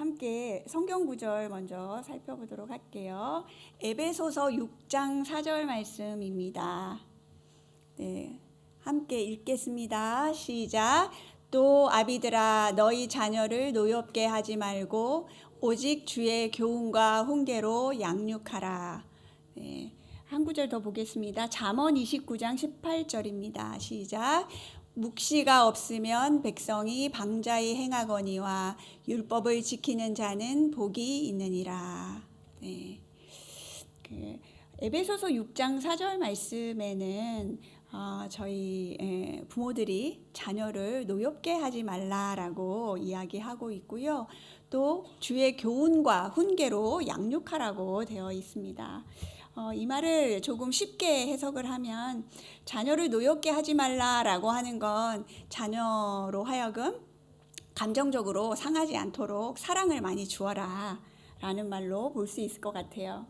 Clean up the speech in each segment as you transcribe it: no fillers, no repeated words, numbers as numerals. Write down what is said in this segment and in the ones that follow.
함께 성경 구절 먼저 살펴보도록 할게요. 에베소서 6장 4절 말씀입니다. 네, 함께 읽겠습니다. 시작. 또 아비들아 너희 자녀를 노엽게 하지 말고 오직 주의 교훈과 훈계로 양육하라. 네, 한 구절 더 보겠습니다. 잠언 29장 18절입니다. 시작. 묵시가 없으면 백성이 방자히 행하거니와 율법을 지키는 자는 복이 있느니라. 네. 에베소서 6장 4절 말씀에는 저희 부모들이 자녀를 노엽게 하지 말라라고 이야기하고 있고요. 또 주의 교훈과 훈계로 양육하라고 되어 있습니다. 이 말을 조금 쉽게 해석을 하면 자녀를 노엽게 하지 말라라고 하는 건 자녀로 하여금 감정적으로 상하지 않도록 사랑을 많이 주어라 라는 말로 볼 수 있을 것 같아요.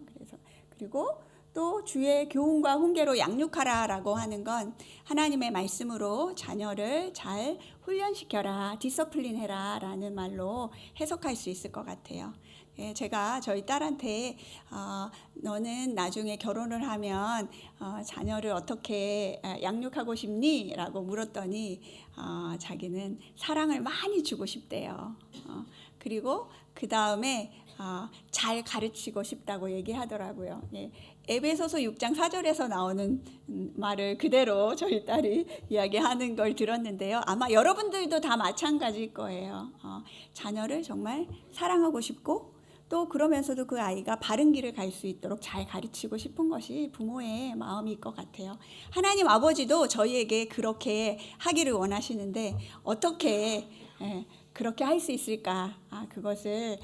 그리고 또 주의 교훈과 훈계로 양육하라 라고 하는 건 하나님의 말씀으로 자녀를 잘 훈련시켜라, 디서플린 해라 라는 말로 해석할 수 있을 것 같아요. 제가 저희 딸한테 너는 나중에 결혼을 하면 자녀를 어떻게 양육하고 싶니? 라고 물었더니 자기는 사랑을 많이 주고 싶대요. 그리고 그 다음에 잘 가르치고 싶다고 얘기하더라고요. 에베소서 6장 4절에서 나오는 말을 그대로 저희 딸이 이야기하는 걸 들었는데요. 아마 여러분들도 다 마찬가지일 거예요. 자녀를 정말 사랑하고 싶고 또 그러면서도 그 아이가 바른 길을 갈 수 있도록 잘 가르치고 싶은 것이 부모의 마음일 것 같아요. 하나님 아버지도 저희에게 그렇게 하기를 원하시는데 어떻게 그렇게 할 수 있을까? 그것을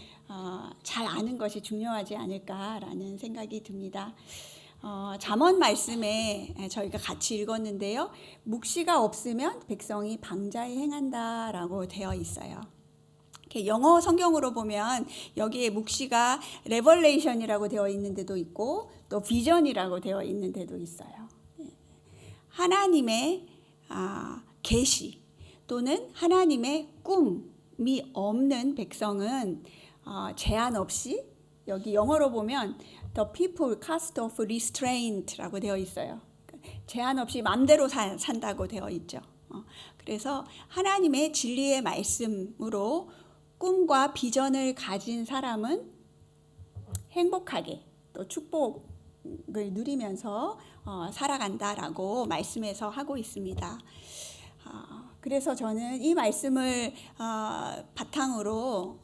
잘 아는 것이 중요하지 않을까라는 생각이 듭니다. 잠언 말씀에 저희가 같이 읽었는데요. 묵시가 없으면 백성이 방자히 행한다라고 되어 있어요. 영어 성경으로 보면 여기에 묵시가 레벌레이션이라고 되어 있는 데도 있고 또 비전이라고 되어 있는 데도 있어요. 하나님의 계시 또는 하나님의 꿈이 없는 백성은 제한 없이 여기 영어로 보면 the people cast off restraint라고 되어 있어요. 제한 없이 마음대로 산다고 되어 있죠. 그래서 하나님의 진리의 말씀으로 꿈과 비전을 가진 사람은 행복하게 또 축복을 누리면서 살아간다라고 말씀에서 하고 있습니다. 그래서 저는 이 말씀을 바탕으로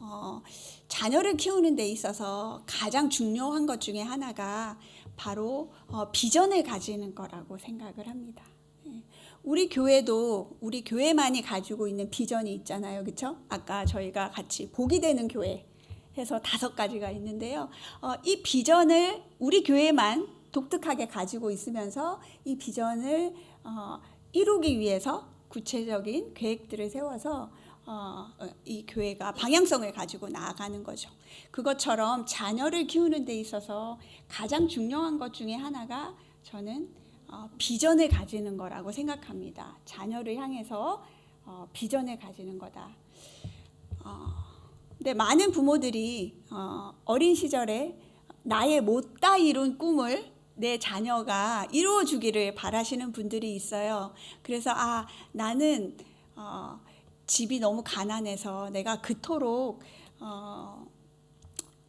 자녀를 키우는 데 있어서 가장 중요한 것 중에 하나가 바로 비전을 가지는 거라고 생각을 합니다. 우리 교회도 우리 교회만이 가지고 있는 비전이 있잖아요. 그렇죠? 아까 저희가 같이 복이 되는 교회 해서 5가지가 있는데요. 이 비전을 우리 교회만 독특하게 가지고 있으면서 이 비전을 이루기 위해서 구체적인 계획들을 세워서 이 교회가 방향성을 가지고 나아가는 거죠. 그것처럼 자녀를 키우는 데 있어서 가장 중요한 것 중에 하나가 저는 비전을 가지는 거라고 생각합니다. 자녀를 향해서 비전을 가지는 거다. 근데 많은 부모들이 어린 시절에 나의 못다 이룬 꿈을 내 자녀가 이루어 주기를 바라시는 분들이 있어요. 그래서 나는 집이 너무 가난해서 내가 그토록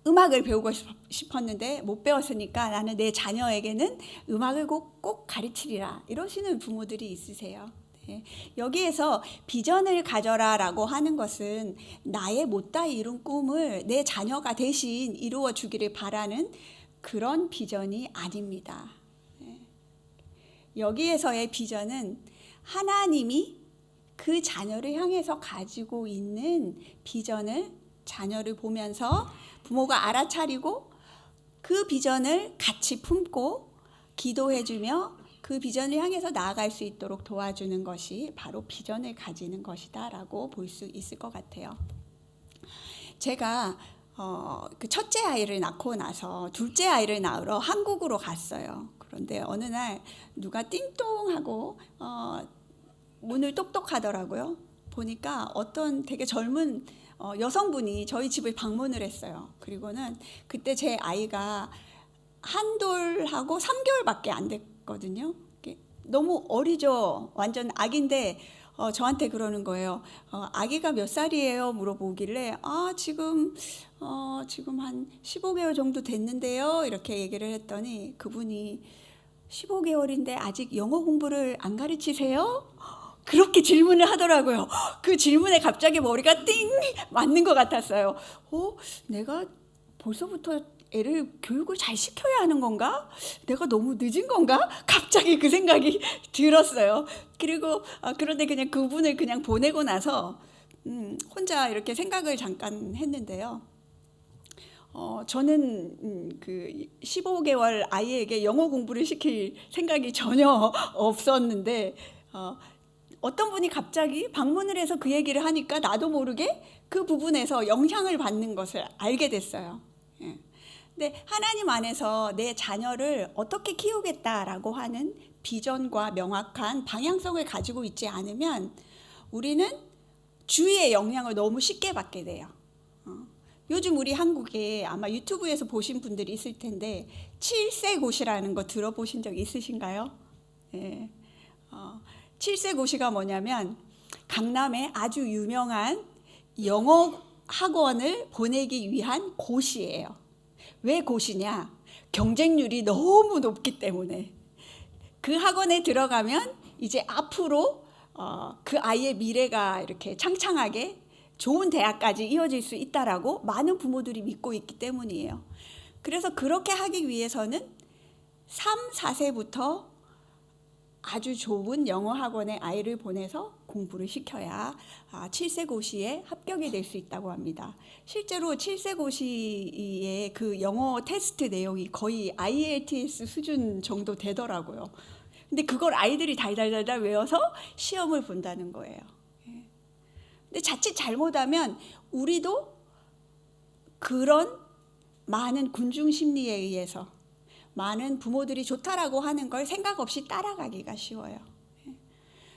음악을 배우고 싶었는데 못 배웠으니까 나는 내 자녀에게는 음악을 꼭 가르치리라 이러시는 부모들이 있으세요. 여기에서 비전을 가져라라고 하는 것은 나의 못다 이룬 꿈을 내 자녀가 대신 이루어 주기를 바라는 그런 비전이 아닙니다. 여기에서의 비전은 하나님이 그 자녀를 향해서 가지고 있는 비전을 자녀를 보면서 부모가 알아차리고 그 비전을 같이 품고 기도해주며 그 비전을 향해서 나아갈 수 있도록 도와주는 것이 바로 비전을 가지는 것이다 라고 볼 수 있을 것 같아요. 제가 그 첫째 아이를 낳고 나서 둘째 아이를 낳으러 한국으로 갔어요. 그런데 어느 날 누가 띵동하고 문을 똑똑하더라고요. 보니까 어떤 되게 젊은 여성분이 저희 집을 방문을 했어요. 그리고는 그때 제 아이가 한 돌하고 3개월밖에 안 됐거든요. 너무 어리죠. 완전 아기인데 저한테 그러는 거예요. 아기가 몇 살이에요? 물어보길래 지금 한 15개월 정도 됐는데요. 이렇게 얘기를 했더니 그분이 15개월인데 아직 영어 공부를 안 가르치세요? 그렇게 질문을 하더라고요. 그 질문에 갑자기 머리가 띵 맞는 것 같았어요. 내가 벌써부터 애를 교육을 잘 시켜야 하는 건가? 내가 너무 늦은 건가? 갑자기 그 생각이 들었어요. 그리고 그런데 그냥 그분을 그냥 보내고 나서 혼자 이렇게 생각을 잠깐 했는데요. 저는 그 15개월 아이에게 영어 공부를 시킬 생각이 전혀 없었는데 어떤 분이 갑자기 방문을 해서 그 얘기를 하니까 나도 모르게 그 부분에서 영향을 받는 것을 알게 됐어요. 근데 하나님 안에서 내 자녀를 어떻게 키우겠다라고 하는 비전과 명확한 방향성을 가지고 있지 않으면 우리는 주위의 영향을 너무 쉽게 받게 돼요. 요즘 우리 한국에 아마 유튜브에서 보신 분들이 있을 텐데 7세고시라는 거 들어보신 적 있으신가요? 네. 7세고시가 뭐냐면 강남에 아주 유명한 영어 학원을 보내기 위한 고시예요. 왜 고시냐? 경쟁률이 너무 높기 때문에. 그 학원에 들어가면 이제 앞으로 그 아이의 미래가 이렇게 창창하게 좋은 대학까지 이어질 수 있다라고 많은 부모들이 믿고 있기 때문이에요. 그래서 그렇게 하기 위해서는 3, 4세부터 아주 좋은 영어 학원에 아이를 보내서 공부를 시켜야 7세 고시에 합격이 될 수 있다고 합니다. 실제로 7세 고시의 그 영어 테스트 내용이 거의 IELTS 수준 정도 되더라고요. 근데 그걸 아이들이 달달달달 외워서 시험을 본다는 거예요. 근데 자칫 잘못하면 우리도 그런 많은 군중 심리에 의해서 많은 부모들이 좋다라고 하는 걸 생각 없이 따라가기가 쉬워요.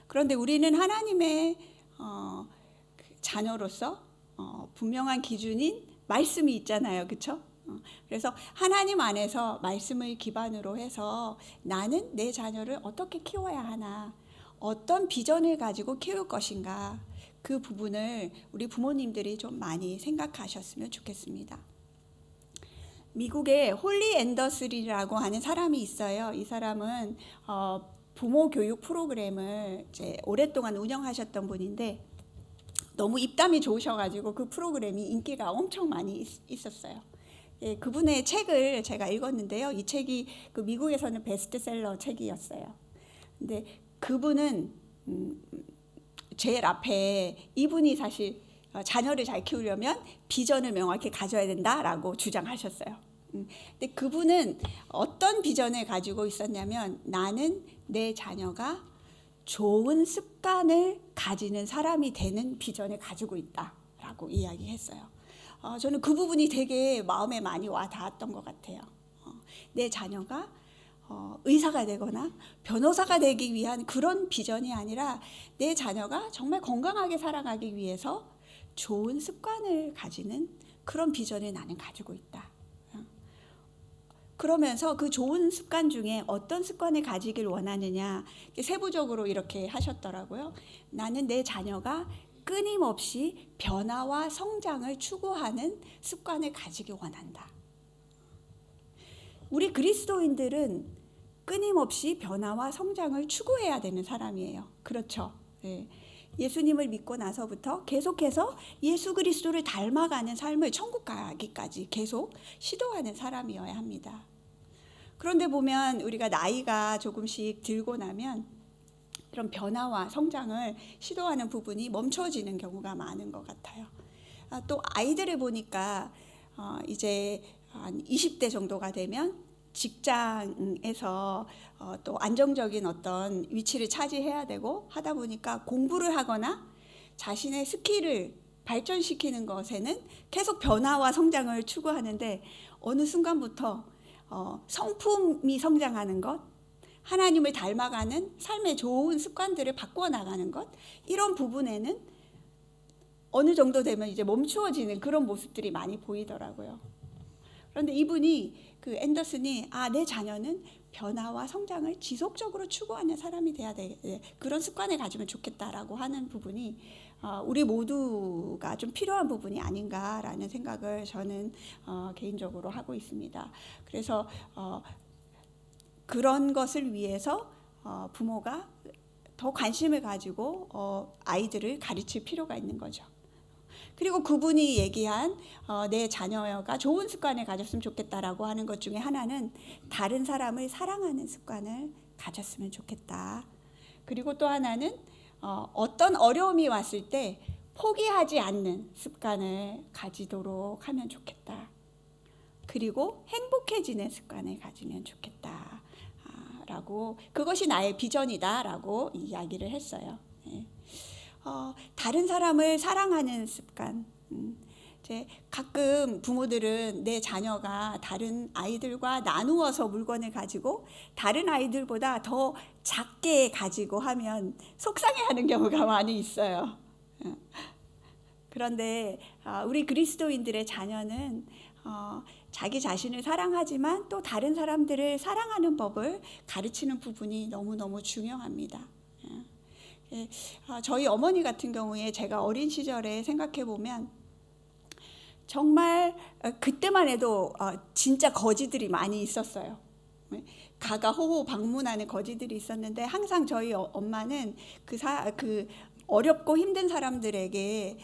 그런데 우리는 하나님의 자녀로서 분명한 기준인 말씀이 있잖아요. 그렇죠? 그래서 하나님 안에서 말씀을 기반으로 해서 나는 내 자녀를 어떻게 키워야 하나, 어떤 비전을 가지고 키울 것인가, 그 부분을 우리 부모님들이 좀 많이 생각하셨으면 좋겠습니다. 미국에 홀리 앤더슨이라고 하는 사람이 있어요. 이 사람은 부모 교육 프로그램을 이제 오랫동안 운영하셨던 분인데 너무 입담이 좋으셔가지고 그 프로그램이 인기가 엄청 많이 있었어요. 예, 그분의 책을 제가 읽었는데요. 이 책이 그 미국에서는 베스트셀러 책이었어요. 근데 그분은 제일 앞에 이분이 사실 자녀를 잘 키우려면 비전을 명확히 가져야 된다라고 주장하셨어요. 근데 그분은 어떤 비전을 가지고 있었냐면 나는 내 자녀가 좋은 습관을 가지는 사람이 되는 비전을 가지고 있다라고 이야기했어요. 저는 그 부분이 되게 마음에 많이 와 닿았던 것 같아요. 내 자녀가 의사가 되거나 변호사가 되기 위한 그런 비전이 아니라 내 자녀가 정말 건강하게 살아가기 위해서 좋은 습관을 가지는 그런 비전을 나는 가지고 있다. 그러면서 그 좋은 습관 중에 어떤 습관을 가지길 원하느냐 세부적으로 이렇게 하셨더라고요. 나는 내 자녀가 끊임없이 변화와 성장을 추구하는 습관을 가지기 원한다. 우리 그리스도인들은 끊임없이 변화와 성장을 추구해야 되는 사람이에요. 그렇죠? 네. 예수님을 믿고 나서부터 계속해서 예수 그리스도를 닮아가는 삶을 천국 가기까지 계속 시도하는 사람이어야 합니다. 그런데 보면 우리가 나이가 조금씩 들고 나면 이런 변화와 성장을 시도하는 부분이 멈춰지는 경우가 많은 것 같아요. 또 아이들을 보니까 이제 한 20대 정도가 되면 직장에서 또 안정적인 어떤 위치를 차지해야 되고 하다 보니까 공부를 하거나 자신의 스킬을 발전시키는 것에는 계속 변화와 성장을 추구하는데 어느 순간부터 성품이 성장하는 것, 하나님을 닮아가는 삶의 좋은 습관들을 바꾸어 나가는 것, 이런 부분에는 어느 정도 되면 이제 멈추어지는 그런 모습들이 많이 보이더라고요. 그런데 이분이 그 앤더슨이 내 자녀는 변화와 성장을 지속적으로 추구하는 사람이 돼야 돼. 그런 습관을 가지면 좋겠다라고 하는 부분이 우리 모두가 좀 필요한 부분이 아닌가라는 생각을 저는 개인적으로 하고 있습니다. 그래서 그런 것을 위해서 부모가 더 관심을 가지고 아이들을 가르칠 필요가 있는 거죠. 그리고 그분이 얘기한 내 자녀가 좋은 습관을 가졌으면 좋겠다라고 하는 것 중에 하나는 다른 사람을 사랑하는 습관을 가졌으면 좋겠다. 그리고 또 하나는 어떤 어려움이 왔을 때 포기하지 않는 습관을 가지도록 하면 좋겠다. 그리고 행복해지는 습관을 가지면 좋겠다. 라고 그것이 나의 비전이다라고 이야기를 했어요. 다른 사람을 사랑하는 습관. 이제 가끔 부모들은 내 자녀가 다른 아이들과 나누어서 물건을 가지고 다른 아이들보다 더 작게 가지고 하면 속상해하는 경우가 많이 있어요. 그런데 우리 그리스도인들의 자녀는 자기 자신을 사랑하지만 또 다른 사람들을 사랑하는 법을 가르치는 부분이 너무너무 중요합니다. 저희 어머니 같은 경우에 제가 어린 시절에 생각해 보면 정말 그때만 해도 진짜 거지들이 많이 있었어요. 가가호호 방문하는 거지들이 있었는데 항상 저희 엄마는 그 어렵고 힘든 사람들에게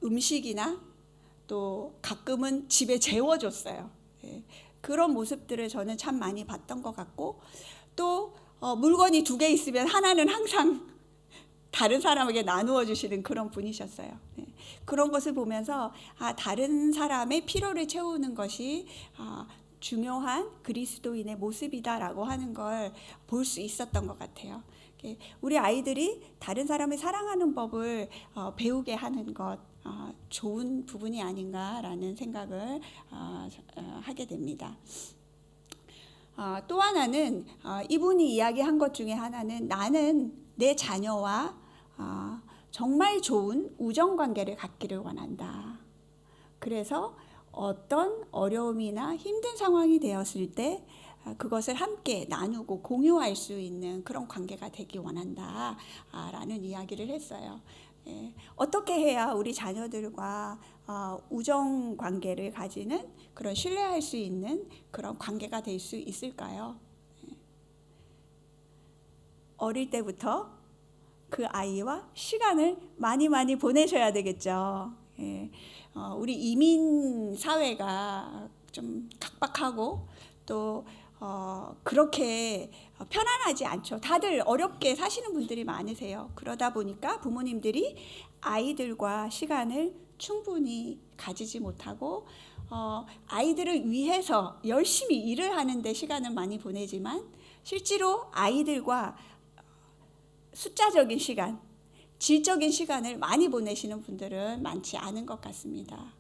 음식이나 또 가끔은 집에 재워줬어요. 그런 모습들을 저는 참 많이 봤던 것 같고 또 물건이 2개 있으면 하나는 항상 다른 사람에게 나누어 주시는 그런 분이셨어요. 그런 것을 보면서 다른 사람의 필요를 채우는 것이 중요한 그리스도인의 모습이다라고 하는 걸 볼 수 있었던 것 같아요. 우리 아이들이 다른 사람을 사랑하는 법을 배우게 하는 것 좋은 부분이 아닌가라는 생각을 하게 됩니다. 또 하나는 이분이 이야기한 것 중에 하나는 나는 내 자녀와 정말 좋은 우정관계를 갖기를 원한다. 그래서 어떤 어려움이나 힘든 상황이 되었을 때 그것을 함께 나누고 공유할 수 있는 그런 관계가 되기 원한다 라는 이야기를 했어요. 어떻게 해야 우리 자녀들과 우정 관계를 가지는 그런 신뢰할 수 있는 그런 관계가 될 수 있을까요? 어릴 때부터 그 아이와 시간을 많이 보내셔야 되겠죠. 우리 이민 사회가 좀 각박하고 또 그렇게 편안하지 않죠. 다들 어렵게 사시는 분들이 많으세요. 그러다 보니까 부모님들이 아이들과 시간을 충분히 가지지 못하고 아이들을 위해서 열심히 일을 하는데 시간을 많이 보내지만 실제로 아이들과 숫자적인 시간, 질적인 시간을 많이 보내시는 분들은 많지 않은 것 같습니다.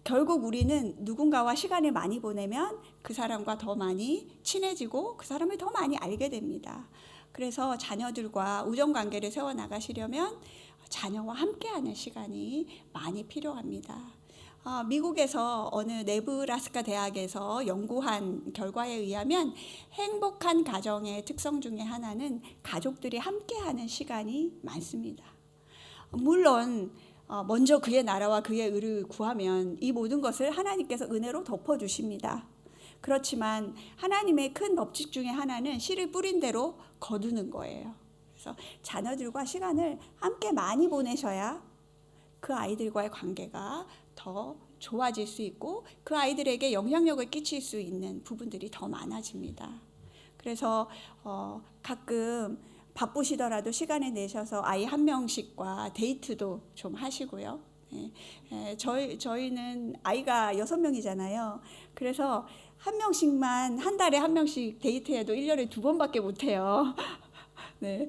결국 우리는 누군가와 시간을 많이 보내면 그 사람과 더 많이 친해지고 그 사람을 더 많이 알게 됩니다. 그래서 자녀들과 우정관계를 세워나가시려면 자녀와 함께하는 시간이 많이 필요합니다. 미국에서 어느 네브라스카 대학에서 연구한 결과에 의하면 행복한 가정의 특성 중에 하나는 가족들이 함께하는 시간이 많습니다. 물론 먼저 그의 나라와 그의 의를 구하면 이 모든 것을 하나님께서 은혜로 덮어주십니다. 그렇지만 하나님의 큰 법칙 중에 하나는 씨를 뿌린 대로 거두는 거예요. 그래서 자녀들과 시간을 함께 많이 보내셔야 그 아이들과의 관계가 더 좋아질 수 있고 그 아이들에게 영향력을 끼칠 수 있는 부분들이 더 많아집니다. 그래서 가끔 바쁘시더라도 시간을 내셔서 아이 한 명씩과 데이트도 좀 하시고요. 저희는 아이가 6명이잖아요. 그래서 한 명씩만 한 달에 한 명씩 데이트해도 1년에 2번밖에 못해요. 네.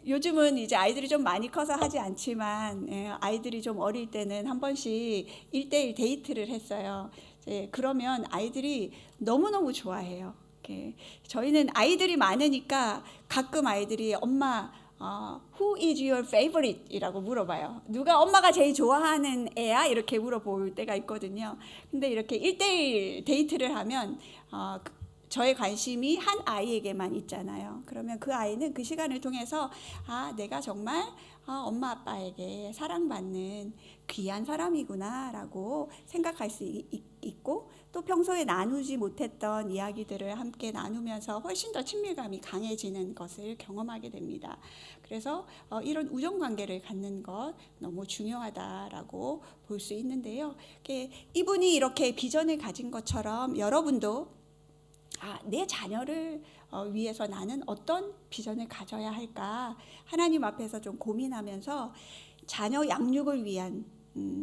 요즘은 이제 아이들이 좀 많이 커서 하지 않지만 아이들이 좀 어릴 때는 한 번씩 1대1 데이트를 했어요. 그러면 아이들이 너무너무 좋아해요. 저희는 아이들이 많으니까 가끔 아이들이 엄마 Who is your favorite? 이라고 물어봐요. 누가 엄마가 제일 좋아하는 애야? 이렇게 물어볼 때가 있거든요. 근데 이렇게 1대1 데이트를 하면 저의 관심이 한 아이에게만 있잖아요. 그러면 그 아이는 그 시간을 통해서 내가 정말 엄마 아빠에게 사랑받는 귀한 사람이구나 라고 생각할 수 있고, 또 평소에 나누지 못했던 이야기들을 함께 나누면서 훨씬 더 친밀감이 강해지는 것을 경험하게 됩니다. 그래서 이런 우정관계를 갖는 것 너무 중요하다라고 볼 수 있는데요. 이분이 이렇게 비전을 가진 것처럼 여러분도 내 자녀를 위해서 나는 어떤 비전을 가져야 할까 하나님 앞에서 좀 고민하면서 자녀 양육을 위한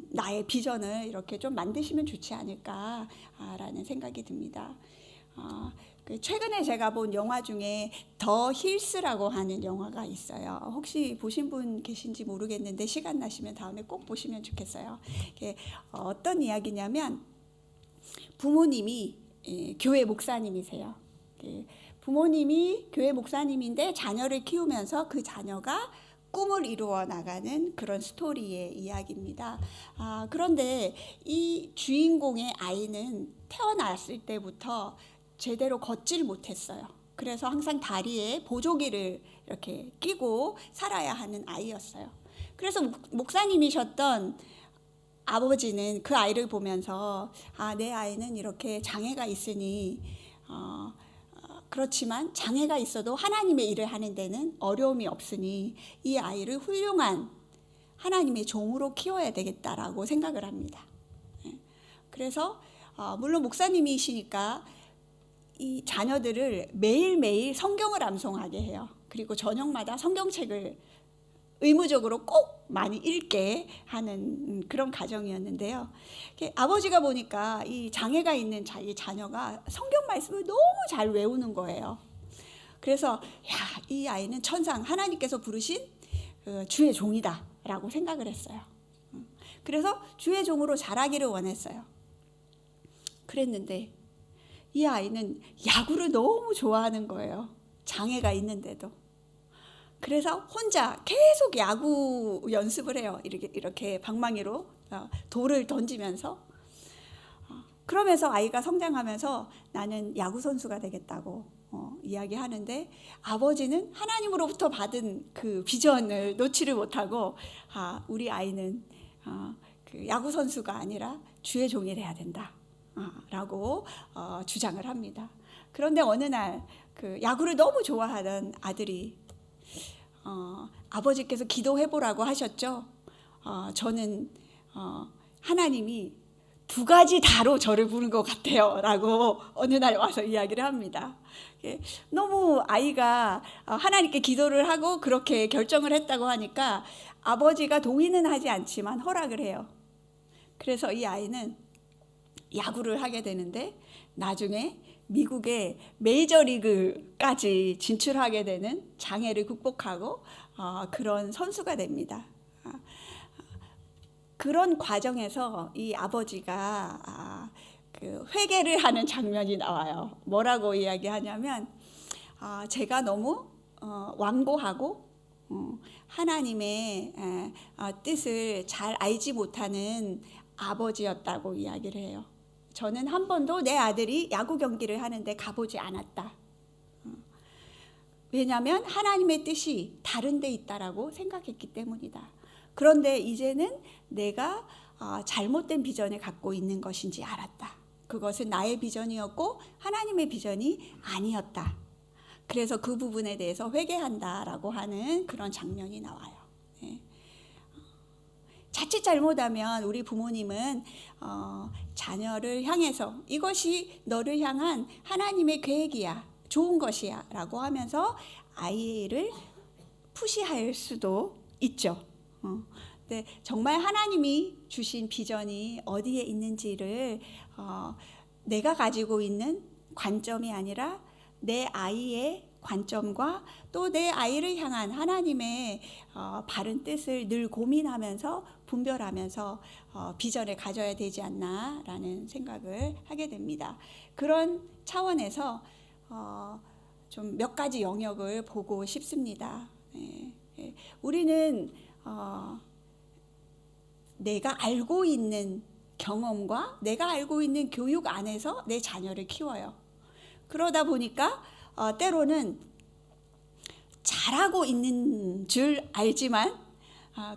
나의 비전을 이렇게 좀 만드시면 좋지 않을까라는 생각이 듭니다. 최근에 제가 본 영화 중에 더 힐스라고 하는 영화가 있어요. 혹시 보신 분 계신지 모르겠는데 시간 나시면 다음에 꼭 보시면 좋겠어요. 어떤 이야기냐면 부모님이 교회 목사님이세요. 부모님이 교회 목사님인데 자녀를 키우면서 그 자녀가 꿈을 이루어 나가는 그런 스토리의 이야기입니다. 그런데 이 주인공의 아이는 태어났을 때부터 제대로 걷질 못했어요. 그래서 항상 다리에 보조기를 이렇게 끼고 살아야 하는 아이였어요. 그래서 목사님이셨던 아버지는 그 아이를 보면서 내 아이는 이렇게 장애가 있으니 그렇지만 장애가 있어도 하나님의 일을 하는 데는 어려움이 없으니 이 아이를 훌륭한 하나님의 종으로 키워야 되겠다라고 생각을 합니다. 그래서 물론 목사님이시니까 이 자녀들을 매일매일 성경을 암송하게 해요. 그리고 저녁마다 성경책을 의무적으로 꼭 많이 읽게 하는 그런 가정이었는데요. 아버지가 보니까 이 장애가 있는 자기 자녀가 성경 말씀을 너무 잘 외우는 거예요. 그래서 이 아이는 천상 하나님께서 부르신 주의 종이다 라고 생각을 했어요. 그래서 주의 종으로 자라기를 원했어요. 그랬는데 이 아이는 야구를 너무 좋아하는 거예요. 장애가 있는데도. 그래서 혼자 계속 야구 연습을 해요. 이렇게 방망이로 돌을 던지면서. 그러면서 아이가 성장하면서 나는 야구 선수가 되겠다고 이야기하는데, 아버지는 하나님으로부터 받은 그 비전을 놓지를 못하고 우리 아이는 그 야구 선수가 아니라 주의 종이 돼야 된다 라고 주장을 합니다. 그런데 어느 날 그 야구를 너무 좋아하던 아들이 아버지께서 기도해보라고 하셨죠. 저는 하나님이 두 가지 다로 저를 부른 것 같아요 라고 어느 날 와서 이야기를 합니다. 너무 아이가 하나님께 기도를 하고 그렇게 결정을 했다고 하니까 아버지가 동의는 하지 않지만 허락을 해요. 그래서 이 아이는 야구를 하게 되는데 나중에 미국의 메이저리그까지 진출하게 되는 장애를 극복하고 그런 선수가 됩니다. 그런 과정에서 이 아버지가 그 회개를 하는 장면이 나와요. 뭐라고 이야기하냐면 제가 너무 완고하고 하나님의 뜻을 잘 알지 못하는 아버지였다고 이야기를 해요. 저는 한 번도 내 아들이 야구 경기를 하는데 가보지 않았다. 왜냐하면 하나님의 뜻이 다른 데 있다라고 생각했기 때문이다. 그런데 이제는 내가 잘못된 비전을 갖고 있는 것인지 알았다. 그것은 나의 비전이었고 하나님의 비전이 아니었다. 그래서 그 부분에 대해서 회개한다라고 하는 그런 장면이 나와요. 자칫 잘못하면 우리 부모님은 자녀를 향해서 이것이 너를 향한 하나님의 계획이야, 좋은 것이야 라고 하면서 아이를 푸시할 수도 있죠. 근데 정말 하나님이 주신 비전이 어디에 있는지를 내가 가지고 있는 관점이 아니라 내 아이의 관점과 또 내 아이를 향한 하나님의 바른 뜻을 늘 고민하면서 분별하면서 비전을 가져야 되지 않나라는 생각을 하게 됩니다. 그런 차원에서 좀 몇 가지 영역을 보고 싶습니다. 예, 우리는 내가 알고 있는 경험과 내가 알고 있는 교육 안에서 내 자녀를 키워요. 그러다 보니까 때로는 잘하고 있는 줄 알지만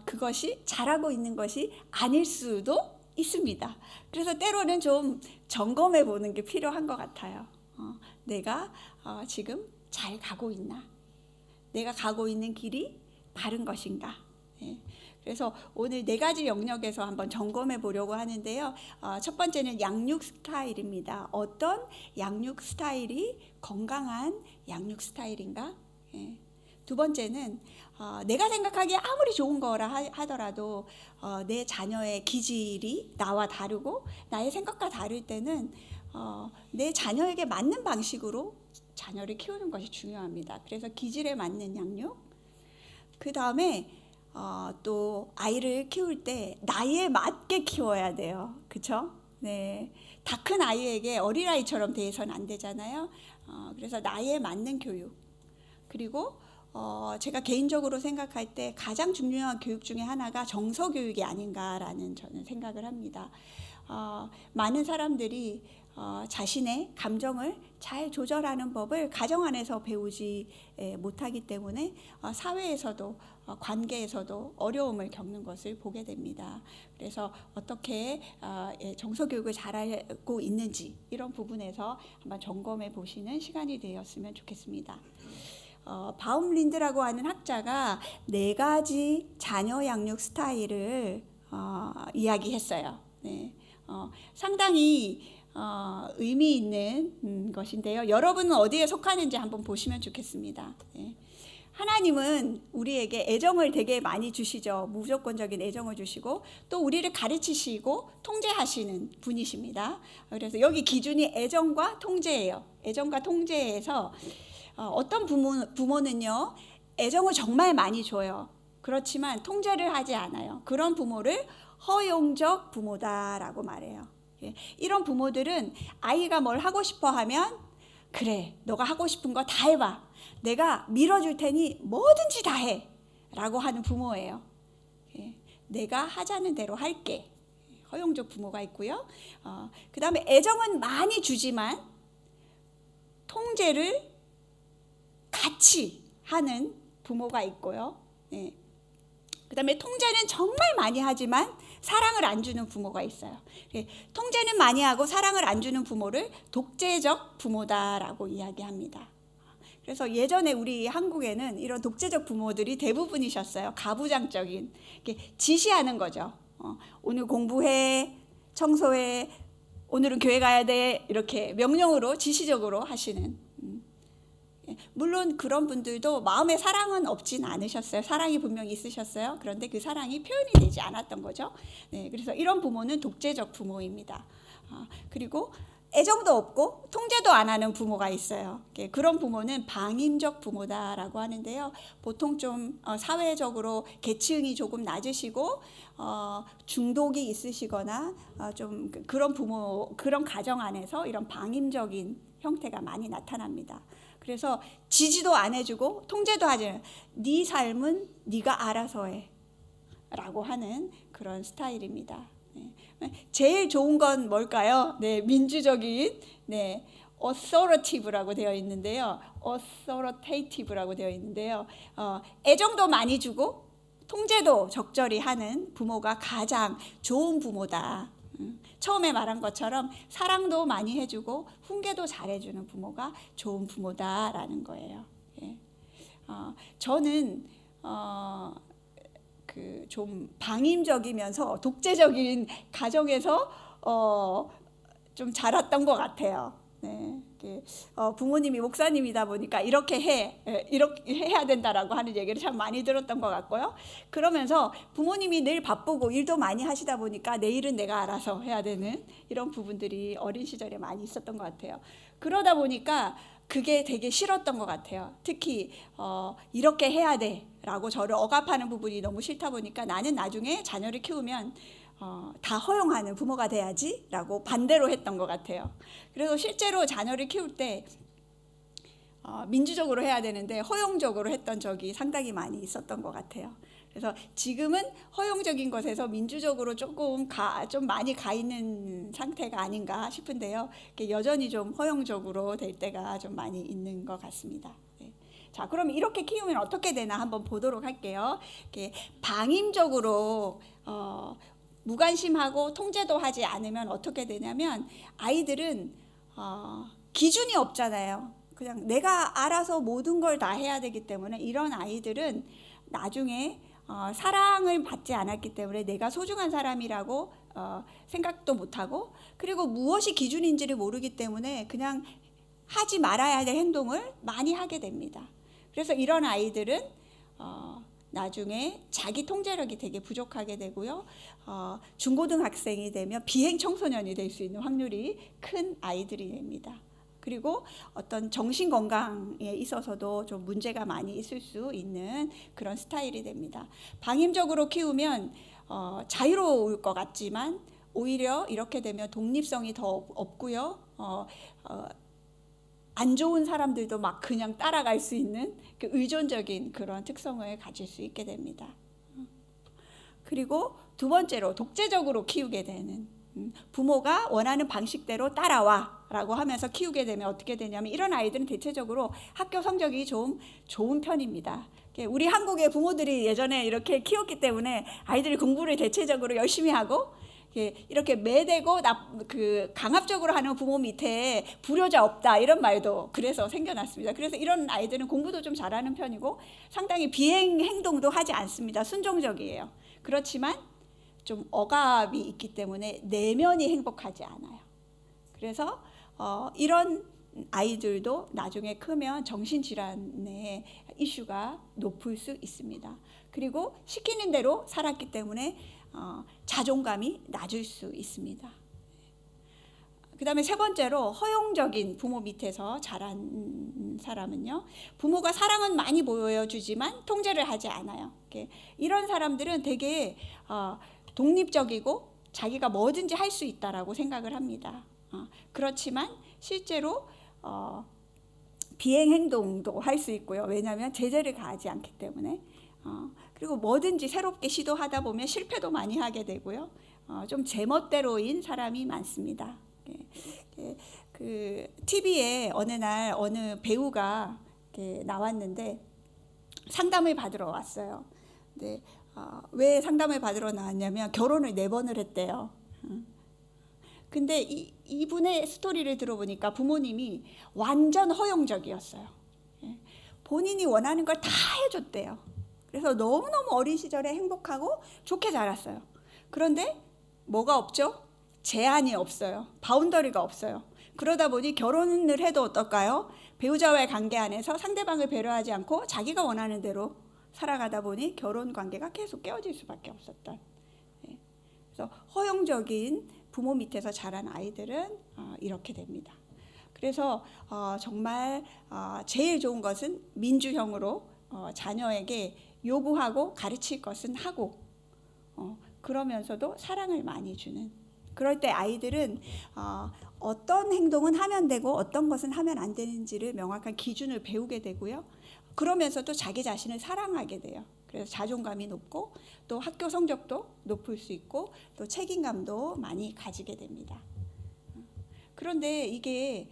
그것이 잘하고 있는 것이 아닐 수도 있습니다. 그래서 때로는 좀 점검해 보는 게 필요한 것 같아요. 내가 지금 잘 가고 있나? 내가 가고 있는 길이 바른 것인가? 예. 그래서 오늘 4가지 영역에서 한번 점검해 보려고 하는데요. 첫 번째는 양육 스타일입니다. 어떤 양육 스타일이 건강한 양육 스타일인가? 예. 두 번째는 내가 생각하기에 아무리 좋은 거라 하더라도 내 자녀의 기질이 나와 다르고 나의 생각과 다를 때는 내 자녀에게 맞는 방식으로 자녀를 키우는 것이 중요합니다. 그래서 기질에 맞는 양육. 그 다음에 또 아이를 키울 때 나이에 맞게 키워야 돼요. 그렇죠? 네. 다 큰 아이에게 어린아이처럼 대해서는 안 되잖아요. 그래서 나이에 맞는 교육. 그리고 제가 개인적으로 생각할 때 가장 중요한 교육 중에 하나가 정서 교육이 아닌가라는 저는 생각을 합니다. 많은 사람들이 자신의 감정을 잘 조절하는 법을 가정 안에서 배우지 못하기 때문에 사회에서도 관계에서도 어려움을 겪는 것을 보게 됩니다. 그래서 어떻게 정서 교육을 잘하고 있는지 이런 부분에서 한번 점검해 보시는 시간이 되었으면 좋겠습니다. 바움린드라고 하는 학자가 4가지 자녀 양육 스타일을 이야기했어요. 네. 상당히 의미 있는 것인데요. 여러분은 어디에 속하는지 한번 보시면 좋겠습니다. 네. 하나님은 우리에게 애정을 되게 많이 주시죠. 무조건적인 애정을 주시고 또 우리를 가르치시고 통제하시는 분이십니다. 그래서 여기 기준이 애정과 통제예요. 애정과 통제에서 어떤 부모는요, 애정을 정말 많이 줘요. 그렇지만 통제를 하지 않아요. 그런 부모를 허용적 부모다라고 말해요. 이런 부모들은 아이가 뭘 하고 싶어 하면 그래, 너가 하고 싶은 거 다 해봐. 내가 밀어줄 테니 뭐든지 다 해. 라고 하는 부모예요. 내가 하자는 대로 할게. 허용적 부모가 있고요. 그 다음에 애정은 많이 주지만 통제를 같이 하는 부모가 있고요. 그 다음에 통제는 정말 많이 하지만 사랑을 안 주는 부모가 있어요. 통제는 많이 하고 사랑을 안 주는 부모를 독재적 부모다라고 이야기합니다. 그래서 예전에 우리 한국에는 이런 독재적 부모들이 대부분이셨어요. 가부장적인, 지시하는 거죠. 오늘 공부해, 청소해, 오늘은 교회 가야 돼, 이렇게 명령으로 지시적으로 하시는. 물론 그런 분들도 마음에 사랑은 없진 않으셨어요. 사랑이 분명히 있으셨어요. 그런데 그 사랑이 표현이 되지 않았던 거죠. 네, 그래서 이런 부모는 독재적 부모입니다. 그리고 애정도 없고 통제도 안 하는 부모가 있어요. 그런 부모는 방임적 부모다라고 하는데요. 보통 좀 사회적으로 계층이 조금 낮으시고 중독이 있으시거나 좀 그런 부모, 그런 가정 안에서 이런 방임적인 형태가 많이 나타납니다. 그래서 지지도 안 해주고 통제도 하지 않아요. 네 삶은 네가 알아서 해 라고 하는 그런 스타일입니다. 제일 좋은 건 뭘까요? 네, 민주적인 authoritative라고 되어 있는데요. authoritative 되어 있는데요. 애정도 많이 주고 통제도 적절히 하는 부모가 가장 좋은 부모다. 처음에 말한 것처럼 사랑도 많이 해주고 훈계도 잘해주는 부모가 좋은 부모다라는 거예요. 저는 좀 방임적이면서 독재적인 가정에서 좀 자랐던 것 같아요. 부모님이 목사님이다 보니까 이렇게 해야 된다라고 하는 얘기를 참 많이 들었던 것 같고요. 그러면서 부모님이 늘 바쁘고 일도 많이 하시다 보니까 내일은 내가 알아서 해야 되는 이런 부분들이 어린 시절에 많이 있었던 것 같아요. 그러다 보니까 그게 되게 싫었던 것 같아요. 특히 이렇게 해야 돼라고 저를 억압하는 부분이 너무 싫다 보니까 나는 나중에 자녀를 키우면 다 허용하는 부모가 돼야지라고 반대로 했던 것 같아요. 그래서 실제로 자녀를 키울 때 민주적으로 해야 되는데 허용적으로 했던 적이 상당히 많이 있었던 것 같아요. 그래서 지금은 허용적인 것에서 민주적으로 좀 많이 가 있는 상태가 아닌가 싶은데요. 여전히 좀 허용적으로 될 때가 좀 많이 있는 것 같습니다. 네. 자, 그럼 이렇게 키우면 어떻게 되나 한번 보도록 할게요. 방임적으로 무관심하고 통제도 하지 않으면 어떻게 되냐면 아이들은 기준이 없잖아요. 그냥 내가 알아서 모든 걸 다 해야 되기 때문에 이런 아이들은 나중에 사랑을 받지 않았기 때문에 내가 소중한 사람이라고 생각도 못하고, 그리고 무엇이 기준인지를 모르기 때문에 그냥 하지 말아야 될 행동을 많이 하게 됩니다. 그래서 이런 아이들은 나중에 자기 통제력이 되게 부족하게 되고요. 중고등학생이 되면 비행 청소년이 될 수 있는 확률이 큰 아이들이 됩니다. 그리고 어떤 정신 건강에 있어서도 좀 문제가 많이 있을 수 있는 그런 스타일이 됩니다. 방임적으로 키우면 자유로울 것 같지만 오히려 이렇게 되면 독립성이 더 없고요. 안 좋은 사람들도 막 그냥 따라갈 수 있는 그 의존적인 그런 특성을 가질 수 있게 됩니다. 그리고 두 번째로 독재적으로 키우게 되는, 부모가 원하는 방식대로 따라와 라고 하면서 키우게 되면 어떻게 되냐면 이런 아이들은 대체적으로 학교 성적이 좀 좋은 편입니다. 우리 한국의 부모들이 예전에 이렇게 키웠기 때문에 아이들이 공부를 대체적으로 열심히 하고 이렇게 매대고 강압적으로 하는 부모 밑에 불효자 없다 이런 말도 그래서 생겨났습니다. 그래서 이런 아이들은 공부도 좀 잘하는 편이고 상당히 비행 행동도 하지 않습니다. 순종적이에요. 그렇지만 좀 억압이 있기 때문에 내면이 행복하지 않아요. 그래서 이런 아이들도 나중에 크면 정신질환의 이슈가 높을 수 있습니다. 그리고 시키는 대로 살았기 때문에 자존감이 낮을 수 있습니다. 그 다음에 세 번째로 허용적인 부모 밑에서 자란 사람은요, 부모가 사랑은 많이 보여주지만 통제를 하지 않아요. 이런 사람들은 되게 독립적이고 자기가 뭐든지 할 수 있다라고 생각을 합니다. 그렇지만 실제로 비행 행동도 할 수 있고요. 왜냐하면 제재를 가하지 않기 때문에. 그리고 뭐든지 새롭게 시도하다 보면 실패도 많이 하게 되고요. 좀 제멋대로인 사람이 많습니다. 그 TV에 어느 날 어느 배우가 나왔는데 상담을 받으러 왔어요. 근데 왜 상담을 받으러 나왔냐면 결혼을 4번을 했대요. 근데 이분의 스토리를 들어보니까 부모님이 완전 허용적이었어요. 본인이 원하는 걸 다 해줬대요. 그래서 너무너무 어린 시절에 행복하고 좋게 자랐어요. 그런데 뭐가 없죠? 제한이 없어요. 바운더리가 없어요. 그러다 보니 결혼을 해도 어떨까요? 배우자와의 관계 안에서 상대방을 배려하지 않고 자기가 원하는 대로 살아가다 보니 결혼 관계가 계속 깨어질 수밖에 없었던. 그래서 허용적인 부모 밑에서 자란 아이들은 이렇게 됩니다. 그래서 정말 제일 좋은 것은 민주형으로 자녀에게 요구하고 가르칠 것은 하고 그러면서도 사랑을 많이 주는, 그럴 때 아이들은 어떤 행동은 하면 되고 어떤 것은 하면 안 되는지를 명확한 기준을 배우게 되고요. 그러면서도 자기 자신을 사랑하게 돼요. 그래서 자존감이 높고 또 학교 성적도 높을 수 있고 또 책임감도 많이 가지게 됩니다. 그런데 이게